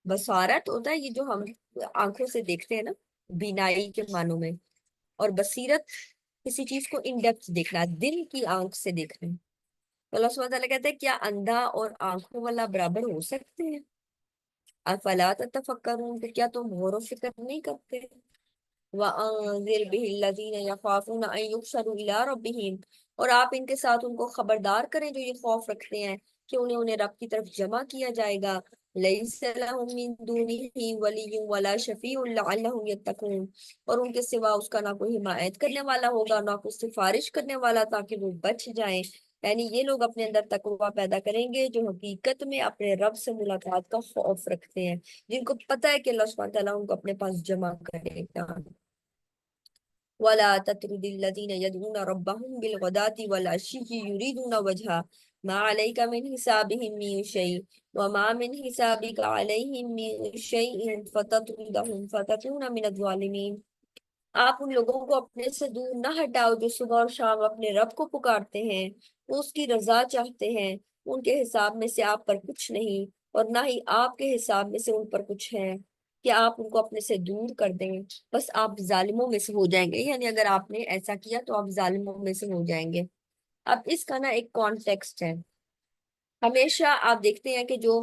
Speaker 1: بصارت ہوتا ہے یہ جو ہم آنکھوں سے دیکھتے ہیں نا، بینائی کے معنوں میں، اور بصیرت کسی چیز کو ان ڈیپتھ دیکھنا، دل کی آنکھ سے دیکھنا۔ تو اللہ سبحانہ تعالیٰ کہتے ہیں کیا اندھا اور آنکھوں والا برابر ہو سکتے ہیں؟ افلا تتفکرون، کہ کیا تم غور و فکر نہیں کرتے؟ وَأَنذِرْ بِهِ الَّذِينَ يَخَافُونَ أَن يُحْشَرُوا إِلَىٰ رَبِّهِمْ، اور آپ ان کے ساتھ ان کو خبردار کریں جو یہ خوف رکھتے ہیں کہ انہیں رب کی طرف جمع کیا جائے گا۔ لَيْسَ لَهُم مِّن دُونِهِ وَلِيٌّ وَلَا شَفِيعٌ لَعَلَّهُمْ يَتَّقُونَ، اور ان کے سوا اس کا نہ کوئی حمایت کرنے والا ہوگا نہ کوئی سفارش کرنے والا تاکہ وہ بچ جائیں۔ یعنی یہ لوگ اپنے اندر تقویٰ پیدا کریں گے جو حقیقت میں اپنے رب سے ملاقات کا خوف رکھتے ہیں، جن کو پتہ ہے کہ اللہ سبحانہ تعالیٰ ان کو اپنے پاس جمع کرے گا۔ وَلَا تَطْرُدِ الَّذِينَ يَدْعُونَ رَبَّهُمْ بِالْغَدَاةِ وَالْعَشِيِّ يُرِيدُونَ وَجْهَهُ مَا عَلَيْكَ مِنْ حِسَابِهِمْ مِنْ شَيْءٍ وَمَا مِنْ حِسَابِكَ عَلَيْهِمْ مِنْ شَيْءٍ فَتَطْرُدَهُمْ فَتَكُونَ مِنَ الظَّالِمِينَ۔ آپ ان لوگوں کو اپنے سے دور نہ ہٹاؤ جو صبح اور شام اپنے رب کو پکارتے ہیں، وہ اس کی رضا چاہتے ہیں، ان کے حساب میں سے آپ پر کچھ نہیں اور نہ ہی آپ کے حساب میں سے ان پر کچھ ہے کہ آپ ان کو اپنے سے دور کر دیں، بس آپ ظالموں میں سے ہو جائیں گے، یعنی اگر آپ نے ایسا کیا تو آپ ظالموں میں سے ہو جائیں گے۔ اب اس کا نا ایک کانٹیکسٹ ہے، ہمیشہ آپ دیکھتے ہیں کہ جو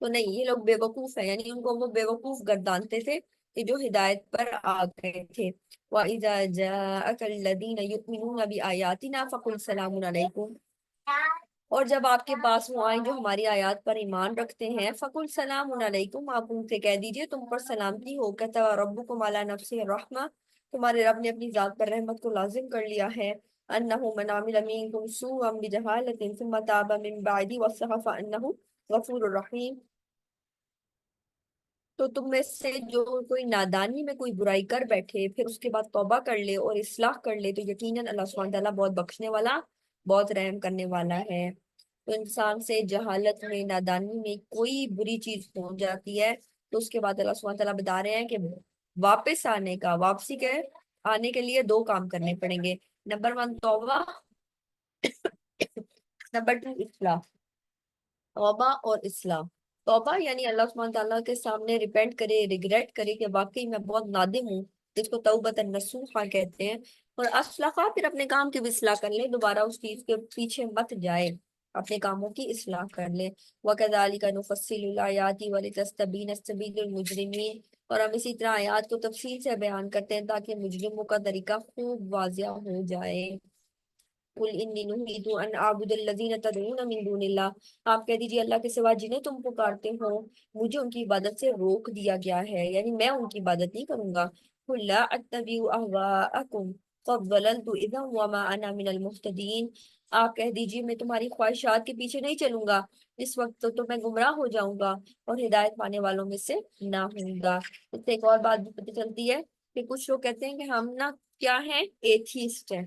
Speaker 1: تو نہیں، یہ لوگ بیوقوف ہیں، یعنی ان کو وہ بیوقوف گردانتے تھے کہ جو ہدایت پر آ گئے تھے۔ وَإِذَا جَاءَكَ الَّذِينَ يُؤْمِنُونَ بِآيَاتِنَا فَقُلْ سَلَامٌ عَلَيْكُمْ، اور جب آپ کے پاس وہ آئیں جو ہماری آیات پر ایمان رکھتے ہیں، فَقُلْ سَلَامٌ عَلَيْكُمْ، آپ ان سے کہہ دیجئے تم پر سلامتی ہو، كَتَبَ رَبُّكُمْ عَلَى نَفْسِهِ الرَّحْمَةَ، تمہارے رب نے اپنی ذات پر رحمت کو لازم کر لیا ہے، أَنَّهُ مَنْ عَمِلَ مِنْكُمْ سُوءًا بِجَهَالَةٍ ثُمَّ تَابَ مِنْ بَعْدِهِ وَأَصْلَحَ فَإِنَّهُ غَفُورٌ رَحِيمٌ۔ تو تم میں سے جو کوئی نادانی میں کوئی برائی کر بیٹھے پھر اس کے بعد توبہ کر لے اور اصلاح کر لے تو یقیناً اللہ سبحانہ تعالیٰ بہت بخشنے والا، بہت رحم کرنے والا ہے۔ تو انسان سے جہالت میں، نادانی میں کوئی بری چیز ہو جاتی ہے تو اس کے بعد اللہ سبحانہ تعالیٰ بتا رہے ہیں کہ واپس آنے کا، واپسی کے آنے کے لیے دو کام کرنے پڑیں گے۔ نمبر 1 توبہ، نمبر 2 اصلاح۔ توبہ اور اصلاح، توبہ یعنی اللہ سبحانہ تعالیٰ کے سامنے ریپینٹ کرے، ریگریٹ کرے کہ واقعی میں بہت نادم ہوں، جس کو توبۃ النصوحہ کہتے ہیں۔ اور اصلاح، پھر اپنے کام کی بھی اصلاح کر لے، دوبارہ اس چیز کے پیچھے مت جائے، اپنے کاموں کی اصلاح کر لے۔ وَكَذَلِكَ نُفَصِّلُ الْآيَاتِ وَلِتَسْتَبِينَ سَبِيلُ الْمُجْرِمِينَ، اور ہم اسی طرح آیات کو تفصیل سے بیان کرتے ہیں تاکہ مجرموں کا طریقہ خوب واضح ہو جائے۔ قل انی نہیت ان اعبد الذین تدعون من دون اللہ، آپ کہہ دیجیے اللہ کے سوا جنہیں تم پکارتے ہو مجھے ان کی عبادت سے روک دیا گیا ہے، یعنی میں ان کی عبادت نہیں کروں گا۔ قل لا اتبع اهواءکم قد ضللت اذا وما انا من المهتدین، آپ کہہ دیجیے میں تمہاری خواہشات کے پیچھے نہیں چلوں گا، اس وقت تو میں گمراہ ہو جاؤں گا اور ہدایت پانے والوں میں سے نہ ہوں گا۔ اس سے ایک اور بات بھی پتہ چلتی ہے کہ کچھ لوگ کہتے ہیں کہ ہم نا کیا ہیں، ایتھیسٹ ہیں،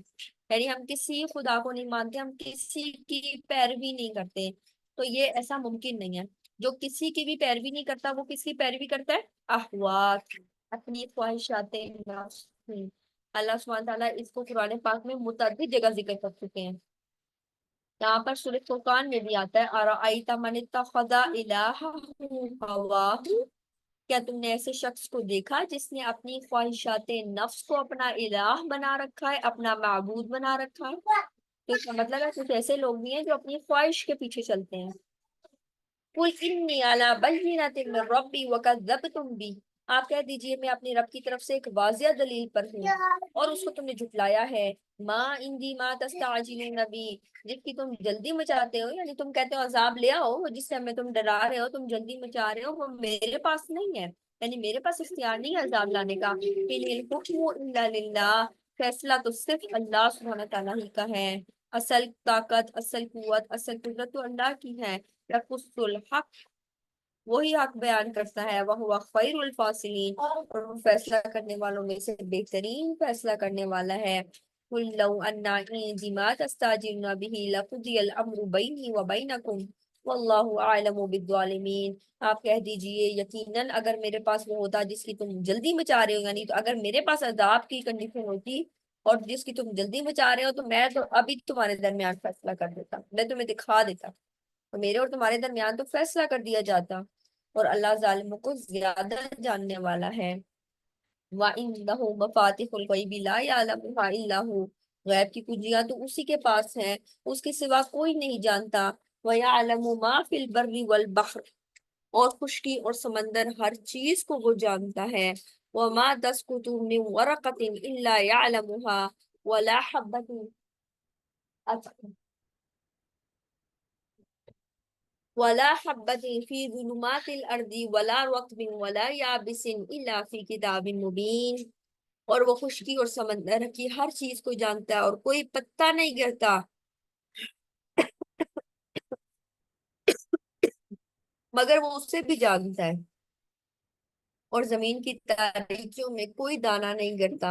Speaker 1: یعنی ہم کسی خدا کو نہیں مانتے، ہم کسی کی پیروی نہیں کرتے۔ تو یہ ایسا ممکن نہیں ہے، جو کسی کی بھی پیروی نہیں کرتا وہ کس کی پیروی کرتا ہے؟ احوات، اپنی خواہشات نفس۔ اللہ سبحانہ تعالیٰ اس کو قرآن پاک میں متعدد جگہ ذکر کر چکے ہیں۔ یہاں پر سورۃ فرقان میں بھی آتا ہے ارأیت من اتخذ الہہ ہواہ، کیا تم نے ایسے شخص کو دیکھا جس نے اپنی خواہشات نفس کو اپنا الہ بنا رکھا ہے، اپنا معبود بنا رکھا ہے؟ تو اس کا مطلب ہے کچھ ایسے لوگ بھی ہیں جو اپنی خواہش کے پیچھے چلتے ہیں۔ قل انی علی بینۃ من ربی وکذبتم بی، آپ کہہ دیجئے میں اپنے رب کی طرف سے ایک واضح دلیل پر ہوں اور اس کو تم نے جھٹلایا ہے۔ ما عندی ما تستعجلون بی، جس کی تم جلدی مچاتے ہو، یعنی تم کہتے ہو عذاب لے آؤ، جس سے ہمیں تم ڈرا رہے ہو، تم جلدی مچا رہے ہو، وہ میرے پاس نہیں ہے، یعنی میرے پاس اختیار نہیں ہے عذاب لانے کا۔ ان الحکم الا للہ، فیصلہ تو صرف اللہ سبحانہ تعالیٰ ہی کا ہے، اصل طاقت، اصل قوت، اصل قدرت تو اللہ کی ہے۔ یقص الحق، وہی حق بیان کرتا ہے، وہ خیر الفاصلین، اور وہ فیصلہ کرنے والوں میں سے بہترین فیصلہ کرنے والا ہے۔ قل لو ان عندي ما تستعجلون به لقضي الامر بيني وبينكم والله اعلم بالظالمین، آپ کہہ دیجئے یقیناً اگر میرے پاس وہ ہوتا جس کی تم جلدی مچا رہے ہو، یعنی تو اگر میرے پاس عذاب کی کنڈیشن ہوتی اور جس کی تم جلدی مچا رہے ہو، تو میں تو ابھی تمہارے درمیان فیصلہ کر دیتا، میں تمہیں دکھا دیتا، تو میرے اور تمہارے درمیان تو فیصلہ کر دیا جاتا، اور اللہ ظالموں کو زیادہ جاننے والا ہے۔ وَإِنَّهُ مَفَاتِحُ الْغَيْبِ لَا يَعْلَمُهَا إِلَّا هُوَ، غیب کی کنجیاں تو اسی کے پاس ہیں، اس کے سوا کوئی نہیں جانتا۔ وَيَعْلَمُ مَا فِي الْبَرِّ وَالْبَحْرِ، اور خشکی اور سمندر ہر چیز کو وہ جانتا ہے۔ وَمَا تَسْقُطُ مِنْ وَرَقَةٍ إِلَّا يَعْلَمُهَا وَلَا حَبَّةٍ ولا حبة في ظلمات الأرض ولا رطب ولا يابس إلا في كتاب مبين، اور وہ خشکی اور سمندر کی ہر چیز کو جانتا ہے اور کوئی پتا نہیں گرتا مگر وہ اس سے بھی جانتا ہے، اور زمین کی تاریکیوں میں کوئی دانہ نہیں گرتا،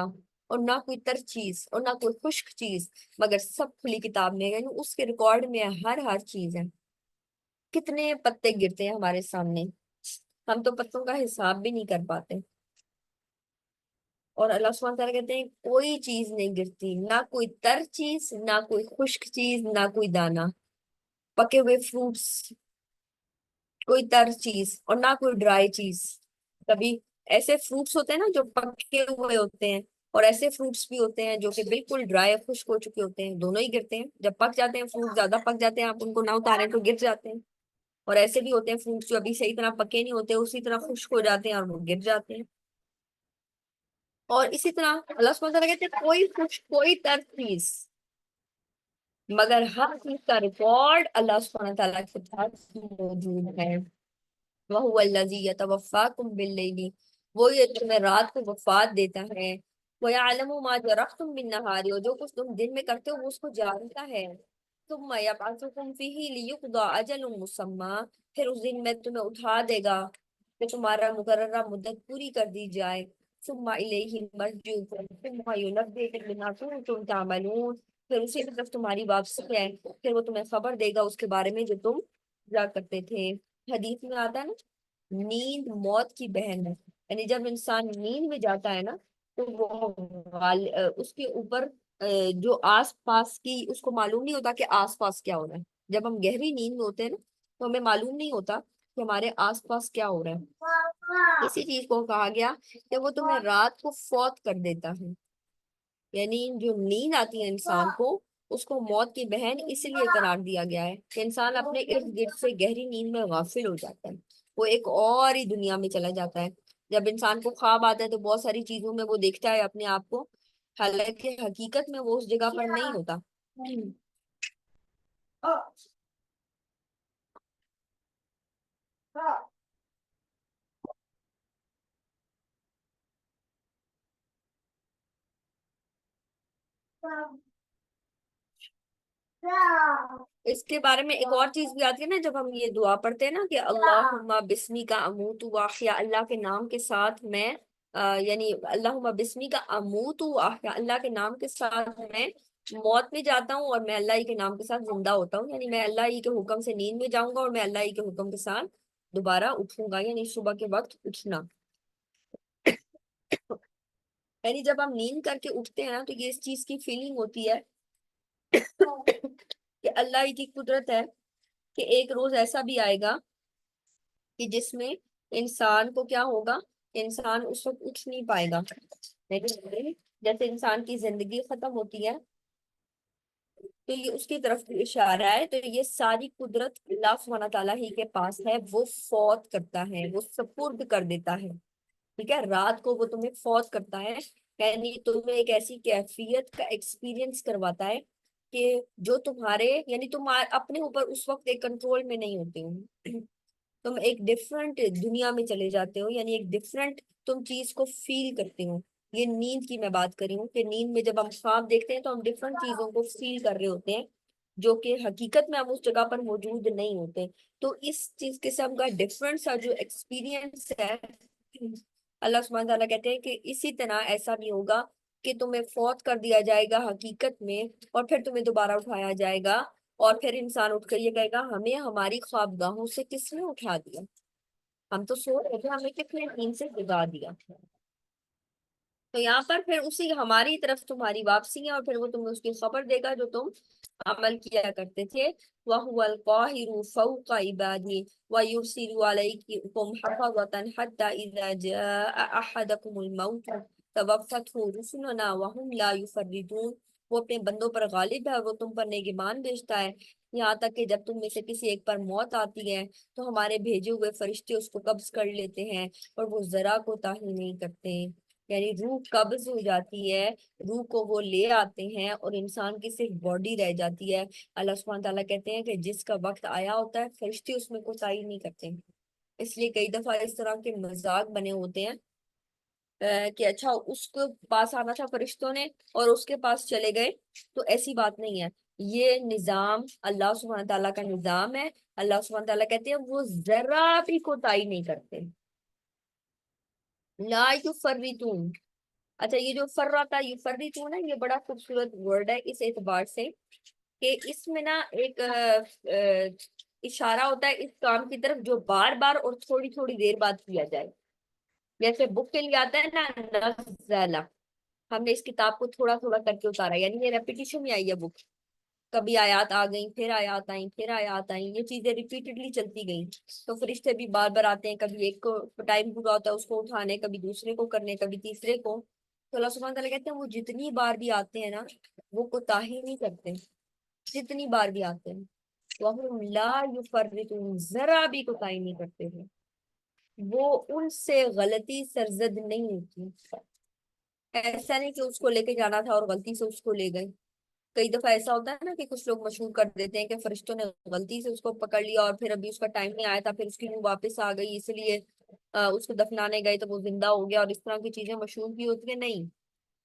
Speaker 1: اور نہ کوئی تر چیز اور نہ کوئی خشک چیز، مگر سب کھلی کتاب میں، یعنی اس کے ریکارڈ میں ہر چیز ہے۔ کتنے پتے گرتے ہیں ہمارے سامنے، ہم تو پتوں کا حساب بھی نہیں کر پاتے، اور اللہ سبحانہ تعالیٰ کہتے ہیں کوئی چیز نہیں گرتی، نہ کوئی تر چیز، نہ کوئی خشک چیز، نہ کوئی دانا، پکے ہوئے فروٹس، کوئی تر چیز اور نہ کوئی ڈرائی چیز۔ کبھی ایسے فروٹس ہوتے ہیں نا جو پکے ہوئے ہوتے ہیں، اور ایسے فروٹس بھی ہوتے ہیں جو کہ بالکل ڈرائی خشک ہو چکے ہوتے ہیں، دونوں ہی گرتے ہیں، جب پک جاتے ہیں فروٹ زیادہ پک جاتے ہیں آپ ان کو نہ اتاریں تو گر جاتے ہیں۔ اور ایسے بھی ہوتے ہیں فروٹس جو ابھی صحیح طرح پکے نہیں ہوتے، اسی طرح خشک ہو جاتے ہیں اور وہ گر جاتے ہیں۔ اور اسی طرح اللہ سبحانہ وتعالیٰ کہتے ہیں کوئی خشک کوئی تر چیز، مگر ہر چیز کا ریکارڈ اللہ سبحانہ وتعالیٰ کے پاس موجود ہے۔ وَهُوَ الَّذِي يَتَوَفَّاكُم بِاللَّيْلِ، وہ یہ تمہیں رات کو وفات دیتا ہے۔ وَيَعْلَمُ مَا جَرَحْتُم بِالنَّهَارِ، اور جو کچھ تم دن میں کرتے ہو وہ اس کو جانتا ہے۔ ثُمَّ يَبْعَثُكُم فِيهِ لِيُقْضَىٰ أَجَلٌ مُّسَمًّى، پھر اس دن میں تمہیں اٹھا دے گا کہ تمہارا مقررہ مدت پوری کر دی جائے۔ ثُمَّ إِلَيْهِ مَرْجِعُكُمْ ثُمَّ يُنَبِّئُكُم بِمَا كُنتُمْ تَعْمَلُونَ، پھر اسی کی طرف تمہاری واپسی ہے، پھر وہ تمہیں خبر دے گا اس کے بارے میں جو تم کیا کرتے تھے۔ حدیث میں آتا ہے نا، نیند موت کی بہن ہے، یعنی جب انسان نیند میں جاتا ہے نا تو وہ اس کے اوپر جو آس پاس کی اس کو معلوم نہیں ہوتا کہ آس پاس کیا ہو رہا ہے۔ جب ہم گہری نیند میں ہوتے ہیں نا تو ہمیں معلوم نہیں ہوتا کہ ہمارے آس پاس کیا ہو رہا ہے۔ اسی چیز کو کہا گیا کہ وہ تمہیں رات کو فوت کر دیتا ہے، یعنی جو نیند آتی ہے انسان کو، اس کو موت کی بہن اس لیے قرار دیا گیا ہے کہ انسان اپنے ارد گرد سے گہری نیند میں غافل ہو جاتا ہے، وہ ایک اور ہی دنیا میں چلا جاتا ہے۔ جب انسان کو خواب آتا ہے تو بہت ساری چیزوں میں وہ دیکھتا ہے اپنے آپ کو، حالانکہ حقیقت میں وہ اس جگہ پر نہیں ہوتا۔ اس کے بارے میں ایک اور چیز بھی آتی ہے نا، جب ہم یہ دعا پڑھتے ہیں نا کہ اللہم بسمی کا اموت واحیا، اللہ کے نام کے ساتھ میں یعنی اللہم بسمی کا اموت واحیا، اللہ کے نام کے ساتھ میں موت میں جاتا ہوں اور میں اللہ ہی کے نام کے ساتھ زندہ ہوتا ہوں، یعنی میں اللہ ہی کے حکم سے نیند میں جاؤں گا اور میں اللہ ہی کے حکم کے ساتھ دوبارہ اٹھوں گا، یعنی صبح کے وقت اٹھنا۔ یعنی جب ہم نیند کر کے اٹھتے ہیں نا تو یہ اس چیز کی فیلنگ ہوتی ہے کہ اللہ ہی کی قدرت ہے کہ ایک روز ایسا بھی آئے گا کہ جس میں انسان کو کیا ہوگا، انسان اس وقت اٹھ نہیں پائے گا، لیکن جیسے انسان کی زندگی ختم ہوتی ہے تو یہ اس کی طرف بھی اشارہ ہے۔ تو یہ ساری قدرت اللہ سبحانہ تعالیٰ ہی کے پاس ہے، وہ فوت کرتا ہے، وہ سپرد کر دیتا ہے، ٹھیک ہے، رات کو وہ تمہیں فوت کرتا ہے، یعنی تمہیں ایک ایسی کیفیت کا ایکسپیرینس کرواتا ہے کہ جو تمہارے یعنی تم اپنے اوپر اس وقت ایک کنٹرول میں نہیں ہوتے ہو، تم ایک ڈفرنٹ دنیا میں چلے جاتے ہو، یعنی ایک ڈفرنٹ تم چیز کو فیل کرتے ہو۔ یہ نیند کی میں بات کر رہی ہوں کہ نیند میں جب ہم خواب دیکھتے ہیں تو ہم ڈفرنٹ چیزوں کو فیل کر رہے ہوتے ہیں جو کہ حقیقت میں ہم اس جگہ پر موجود نہیں ہوتے۔ تو اس چیز قسم کا ڈفرنٹ سا جو ایکسپیرینس ہے، اللہ سبحانہ تعالیٰ کہتے ہیں کہ اسی طرح ایسا نہیں ہوگا کہ تمہیں فوت کر دیا جائے گا حقیقت میں اور پھر تمہیں دوبارہ اٹھایا جائے گا اور پھر انسان اٹھ کر یہ کہے گا ہمیں ہماری خوابگاہوں سے کس نے اٹھا دیا، ہم تو سو رہے تھے، ہمیں کس نے نیند سے جگا دیا۔ تو یہاں پر پھر اسی ہماری طرف تمہاری واپسی ہے اور پھر وہ تمہیں اس کی خبر دے گا جو تم عمل کیا کرتے تھے۔ وَهُوَ الْقَاهِرُ فَوْقَ عِبَادِهِ وَيُرْسِلُ عَلَيْكُمْ حَفَظَةً حَتَّى إِذَا جَاءَ أَحَدَكُمُ الْمَوْتُ تَوَفَّتْهُ رُسُلُنَا وَهُمْ لَا يُفَرِّطُونَ، وہ اپنے بندوں پر غالب ہے اور وہ تم پر نگہبان بھیجتا ہے، یہاں تک کہ جب تم میں سے کسی ایک پر موت آتی ہے تو ہمارے بھیجے ہوئے فرشتے اس کو قبض کر لیتے ہیں اور وہ ذرا کوتاہی نہیں کرتے، یعنی روح قبض ہو جاتی ہے، روح کو وہ لے آتے ہیں اور انسان کی صرف باڈی رہ جاتی ہے۔ اللہ سبحانہ تعالیٰ کہتے ہیں کہ جس کا وقت آیا ہوتا ہے فرشتے اس میں کوتاہی نہیں کرتے، اس لیے کئی دفعہ اس طرح کے مذاق بنے ہوتے ہیں کہ اچھا اس کو پاس آنا تھا فرشتوں نے اور اس کے پاس چلے گئے، تو ایسی بات نہیں ہے، یہ نظام اللہ سبحانہ تعالیٰ کا نظام ہے۔ اللہ سبحانہ تعالیٰ کہتے ہیں وہ ذرا بھی کوتاہی نہیں کرتے، لا یفرطون۔ اچھا یہ جو فرتا یفرطون ہے یہ بڑا خوبصورت ورڈ ہے اس اعتبار سے کہ اس میں نا ایک اشارہ ہوتا ہے اس کام کی طرف جو بار بار اور تھوڑی تھوڑی دیر بعد کیا جائے، جیسے بک کے لیے آتا ہے نا نزلہ، ہم نے اس کتاب کو تھوڑا تھوڑا کر کے اتارا، یعنی یہ ریپیٹیشن میں آئی ہے بک، کبھی آیات آ گئیں پھر آیات آئیں پھر آیات آئیں، یہ چیزیں ریپیٹڈلی چلتی گئیں، تو فرشتے بھی بار بار آتے ہیں، کبھی ایک کو ٹائم پورا ہوتا ہے اس کو اٹھانے، کبھی دوسرے کو کرنے، کبھی تیسرے کو، تو اللہ سبحانہ تعالیٰ کہتے ہیں وہ جتنی بار بھی آتے ہیں نا وہ کوتاہی نہیں کرتے، جتنی بار بھی آتے ہیں۔ وَهُمْ لَا يُفَرِّطُونَ، ذرا بھی کوتاہی نہیں کرتے ہیں، وہ ان سے غلطی سرزد نہیں ہوتی۔ ایسا نہیں کہ اس کو لے کے جانا تھا اور غلطی سے اس کو لے گئے۔ کئی دفعہ ایسا ہوتا ہے نا کہ کچھ لوگ مشہور کر دیتے ہیں کہ فرشتوں نے غلطی سے اس کو پکڑ لیا اور پھر ابھی اس کا ٹائم نہیں آیا تھا، پھر اس کی روح واپس آ گئی، اس لیے اس کو دفنانے گئے تو وہ زندہ ہو گیا، اور اس طرح کی چیزیں مشہور بھی ہوتی ہیں۔ نہیں،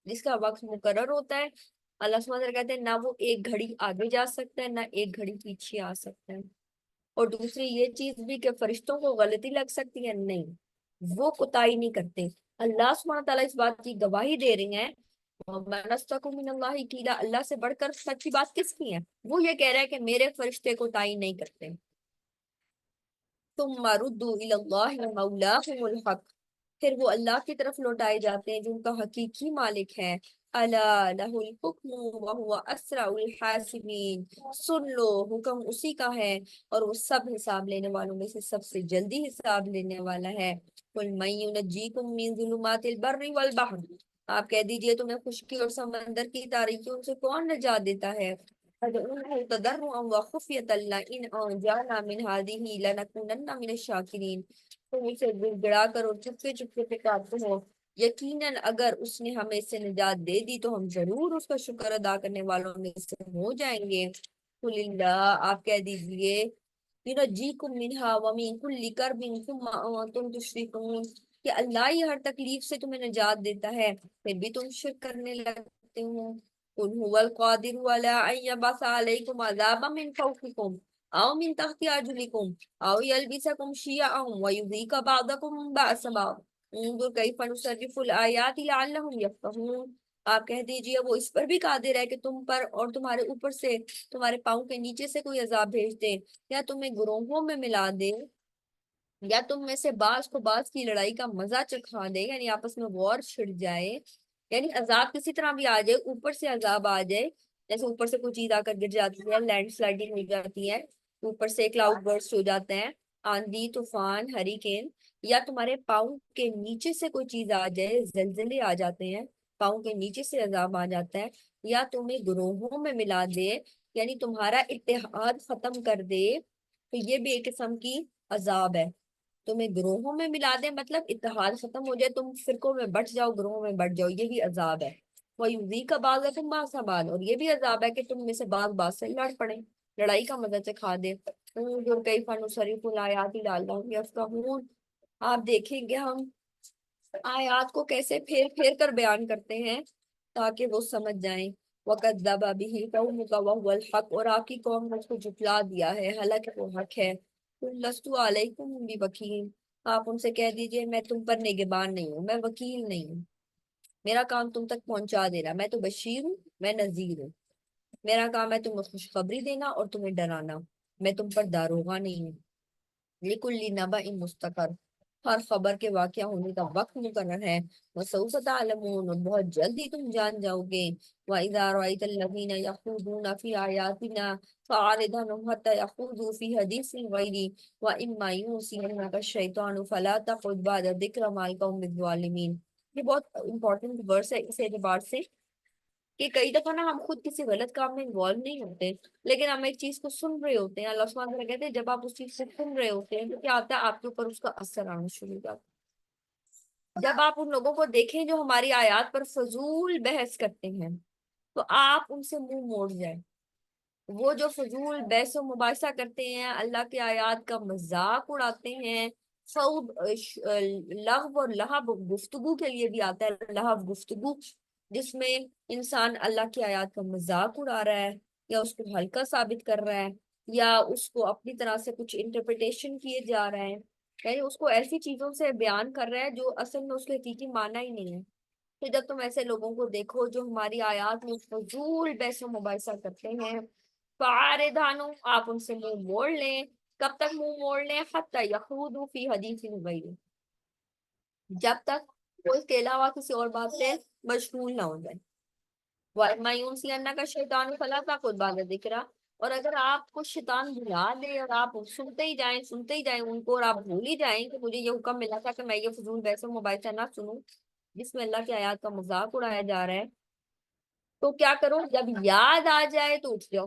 Speaker 1: جس کا وقت مقرر ہوتا ہے، اللہ سبحانہ وتعالیٰ کہتے ہیں نہ وہ ایک گھڑی آگے جا سکتا ہے نہ ایک گھڑی پیچھے آ سکتا ہے۔ اور دوسری یہ چیز بھی کہ فرشتوں کو غلطی لگ سکتی ہے، نہیں، وہ کوتاہی نہیں کرتے۔ اللہ سبحانہ تعالیٰ اس بات کی گواہی دے رہی ہیں، وَمَنْ أَصْدَقُ مِنَ اللَّهِ قِيلًا، اللہ سے بڑھ کر سچی بات کس کی ہے؟ وہ یہ کہہ رہا ہے کہ میرے فرشتے کوتاہی نہیں کرتے۔ ثُمَّ رُدُّوا إِلَى اللَّهِ مَوْلَاهُمُ الْحَقِّ، پھر وہ اللہ کی طرف لوٹائے جاتے ہیں جو ان کا حقیقی مالک ہے۔ أَلَا لَهُ الْحُكْمُ وَهُوَ أَسْرَعُ الْحَاسِبِينَ، سن لو، حکم اسی کا ہے اور وہ سب حساب لینے والوں میں سے سب سے جلدی حساب لینے والا ہے۔ قُلْ مَن يُنَجِّيكُم مِّن ظُلُمَاتِ الْبَرِّ وَالْبَحْرِ، آپ کہہ دیجئے تمہیں خشکی اور سمندر کی تاریکیوں سے کون نجات دیتا ہے؟ فَادْعُوهُ تَضَرُّعًا وَخُفْيَةً لَئِنْ أَنجَانَا مِنْ هَٰذِهِ لَنَكُونَنَّ مِنَ الشَّاكِرِينَ، تم اسے گڑ گڑا کر اور چپکے چپکے پکارتے ہو، یقیناً اگر اس نے ہمیں اس سے نجات دے دی تو ہم ضرور اس کا شکر ادا کرنے والوں میں سے ہو جائیں گے۔ قُلِ اللَّهُ، آپ کہہ دیجئے يُنَجِّيكُم مِّنْهَا وَمِن كُلِّ كَرْبٍ ثُمَّ أَنتُمْ تُشْرِكُونَ، کہ اللہ ہی ہر تکلیف سے تمہیں نجات دیتا ہے پھر بھی تم شرک کرنے لگتے ہو۔ قُلْ هُوَ الْقَادِرُ عَلَىٰ أَن يَبْعَثَ عَلَيْكُمْ عَذَابًا مِّن فَوْقِكُمْ أَوْ مِن تَحْتِ أَرْجُلِكُمْ أَوْ يَلْبِسَكُمْ شِيَعًا وَيُذِيقَ بَعْضَكُم بَأْسَ بَعْضٍ انظُرْ كَيْفَ نُصَرِّفُ الْآيَاتِ لَعَلَّهُمْ يَفْقَهُونَ، آپ کہہ دیجئے وہ اس پر بھی قادر ہے کہ تم پر اور تمہارے اوپر سے تمہارے پاؤں کے نیچے سے کوئی عذاب بھیج دے، یا تمہیں گروہوں میں ملا دے، یا تم میں سے بعض کو بعض کی لڑائی کا مزہ چکھا دے، یعنی آپس میں وار چھڑ جائے، یعنی عذاب کسی طرح بھی آ جائے، اوپر سے عذاب آ جائے، جیسے اوپر سے کوئی چیز آ کر گر جاتی ہے، لینڈ سلائڈنگ ہو جاتی ہے، اوپر سے کلاؤڈ برسٹ ہو جاتے ہیں، آندھی طوفان ہریکین، یا تمہارے پاؤں کے نیچے سے کوئی چیز آ جائے، زلزلے آ جاتے ہیں، پاؤں کے نیچے سے عذاب آ جاتا ہے، یا تمہیں گروہوں میں ملا دے، یعنی تمہارا اتحاد ختم کر دے، تو یہ بھی ایک قسم کی عذاب ہے۔ تمہیں گروہوں میں ملا دے مطلب اتحاد ختم ہو جائے، تم فرقوں میں بٹ جاؤ، گروہوں میں بٹ جاؤ، یہ بھی عذاب ہے۔ وَيُذِيقَ بَعْضَكُم بَأْسَ بَعْضٍ، اور یہ بھی عذاب ہے کہ تم میں سے بعض بعض سے لڑ پڑے، لڑائی کا مزہ چکھا دے۔ انظر کیف نصرف الآیات لعلہم یفقہون، آپ دیکھیں گے ہم آیات کو کیسے پھیر پھیر کر بیان کرتے ہیں تاکہ وہ سمجھ جائیں۔ وَكَذَّبَ بِهِ قَوْمُكَ وَهُوَ الْحَقُّ، اور آپ کی قوم نے اس کو جھٹلا دیا ہے حالانکہ وہ حق ہے۔ قُل لَّسْتُ عَلَيْكُم بِوَكِيلٍ، آپ ان سے کہہ دیجئے میں تم پر نگہبان نہیں ہوں، میں وکیل نہیں ہوں، میرا کام تم تک پہنچا دینا، میں تو بشیر ہوں، میں نذیر ہوں، میرا کام ہے تمہیں خوشخبری دینا اور تمہیں ڈرانا، میں تم پر داروغہ نہیں ہوں۔ لِكُلِّ نَبَإٍ مُسْتَقَرٌّ، ہر خبر کے واقعہ ہونے کا وقت مقرر ہے۔ وَسَوْفَ تَعْلَمُونَ، اور بہت جلدی تم جان جاؤ گے۔ وَإِذَا رَأَيْتَ الَّذِينَ يَخُوضُونَ فِي آيَاتِنَا فَأَعْرِضْ عَنْهُمْ حَتَّى يَخُوضُوا فِي حَدِيثٍ غَيْرِهِ وَإِمَّا يُنْسِيَنَّكَ الشَّيْطَانُ فَلَا تَقْعُدْ بَعْدَ الذِّكْرَىٰ مَعَ الْقَوْمِ الظَّالِمِينَ، یہ بہت امپورٹنٹ ورس ہے اس اعتبار سے کہ کئی دفعہ نا ہم خود کسی غلط کام میں انوالو نہیں ہوتے، لیکن ہم ایک چیز کو سن رہے ہوتے ہیں، اللہ سبحانہ وتعالیٰ کہتے ہیں جب آپ اس چیز کو سن رہے ہوتے ہیں تو کیا آتا ہے آپ کے اوپر اس کا اثر آنا شروع ہو جاتا ہے۔ جب آپ ان لوگوں کو دیکھیں جو ہماری آیات پر فضول بحث کرتے ہیں تو آپ ان سے منہ موڑ جائیں، وہ جو فضول بحث و مباحثہ کرتے ہیں، اللہ کی آیات کا مذاق اڑاتے ہیں، سعود لغو اور لہب گفتگو کے لیے بھی آتا ہے، لہب گفتگو جس میں انسان اللہ کی آیات کا مذاق اڑا رہا ہے یا اس کو ہلکا ثابت کر رہا ہے یا اس کو اپنی طرح سے کچھ انٹرپریٹیشن کیے جا رہا ہے، یعنی اس کو ایسی چیزوں سے بیان کر رہا ہے جو اصل میں اس کے حقیقی معنی ہی نہیں ہے۔ تو جب تم ایسے لوگوں کو دیکھو جو ہماری آیات میں فضول بحث و مباحثہ کرتے ہیں، فَأَعْرِضْ آپ ان سے منہ موڑ لیں۔ کب تک منہ موڑ لیں؟ حَتَّى يَخُوضُوا فِي حَدِيثٍ غَيْرِهِ، جب تک وہ اس کے علاوہ کسی اور بات سے مشغول نہ ہو جائے۔ وَإِمَّا يُنْسِيَنَّكَ الشَّيْطَانُ فَلَا تَقْعُدْ بَعْدَ الذِّكْرَىٰ، اور اگر آپ کو شیطان بھلا دے اور آپ سنتے ہی جائیں ان کو اور آپ بھول ہی جائیں کہ مجھے یہ حکم ملا تھا کہ میں یہ فضول بحث و مباحثہ نہ سنوں جس میں اللہ کی آیات کا مذاق اڑایا جا رہا ہے، تو کیا کرو؟ جب یاد آ جائے تو اٹھ جاؤ،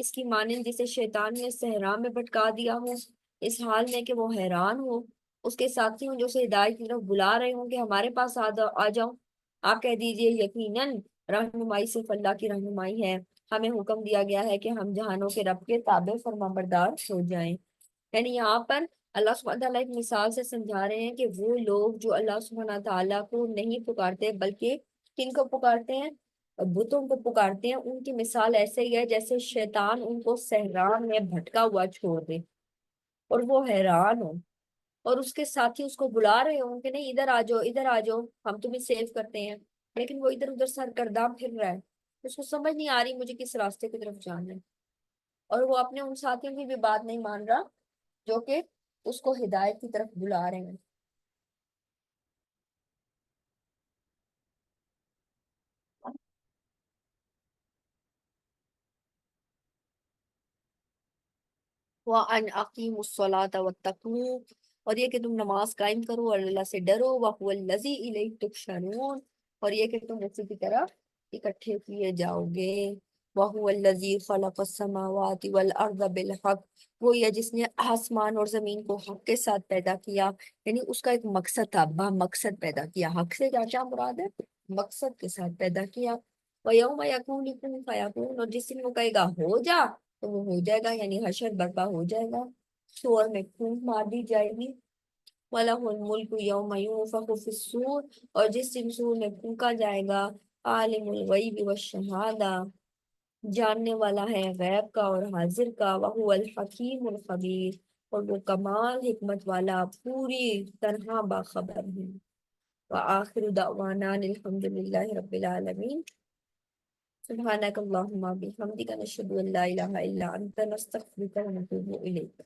Speaker 1: اس کی مانند جسے شیطان نے صحرا میں بھٹکا دیا ہو، اس حال میں کہ وہ حیران ہو، اس کے ساتھی ہوں جو اسے ہدایت کی طرف بلا رہے ہوں کہ ہمارے پاس آ جاؤ۔ آپ کہہ دیجئے یقیناً رہنمائی صرف اللہ کی رہنمائی ہے، ہمیں حکم دیا گیا ہے کہ ہم جہانوں کے رب کے تابع فرما بردار ہو جائیں۔ یعنی یہاں پر اللہ سبحانہ تعالیٰ ایک مثال سے سمجھا رہے ہیں کہ وہ لوگ جو اللہ سبحانہ تعالیٰ کو نہیں پکارتے بلکہ کن کو پکارتے ہیں، بتوں کو پکارتے ہیں، ان کی مثال ایسے ہی ہے جیسے شیطان ان کو صحرا میں بھٹکا ہوا چھوڑ دے اور وہ حیران ہو، اور اس کے ساتھی اس کو بلا رہے ہوں کہ نہیں ادھر آ جاؤ ادھر آ جاؤ، ہم تمہیں سیو کرتے ہیں، لیکن وہ ادھر ادھر سرگرداں پھر رہا ہے، اس کو سمجھ نہیں آ رہی مجھے کس راستے کی طرف جانا ہے، اور وہ اپنے ان ساتھیوں کی بھی بات نہیں مان رہا جو کہ اس کو ہدایت کی طرف بلا رہے ہیں۔ وَأَنْ أَقِيمُوا الصَّلَاةَ وَاتَّقُوهُ، اور یہ کہ تم نماز قائم کرو اور اللہ سے ڈرو، وَهُوَ الَّذِي إِلَيْهِ تُحْشَرُونَ، اور یہ کہ تم اسی کی طرف اکٹھے کیے جاؤ گے۔ وَهُوَ الَّذِي خَلَقَ السَّمَاوَاتِ وَالْأَرْضَ بِالْحَقِّ، وہی ہے جس نے آسمان اور زمین کو حق کے ساتھ پیدا کیا، یعنی اس کا ایک مقصد تھا، با مقصد پیدا کیا، حق سے کیا مراد ہے، مقصد کے ساتھ پیدا کیا۔ وَيَوْمَ يَقُولُ كُن فَيَكُونُ، اور جس دن وہ کہے گا ہو جا تو وہ ہو جائے گا، یعنی حشر برپا ہو جائے گا، سور میں پھونک مار دی جائے گی۔ وَلَهُ الْمُلْكُ يَوْمَ يُنفَخُ فِي الصُّورِ، اور جس دن سور میں پھونکا جائے گا، عالم الغیب والشہادہ، جاننے والا ہے غیب کا اور حاضر کا، وَهُوَ الْحَكِيمُ الْخَبِيرُ، اور وہ کمال حکمت والا پوری طرح باخبر ہے۔ وآخر دعوانا الحمد للہ رب العالمین۔ سبحانك اللهم وبحمدك نشهد ان لا اله الا انت نستغفرك ونتوب اليك۔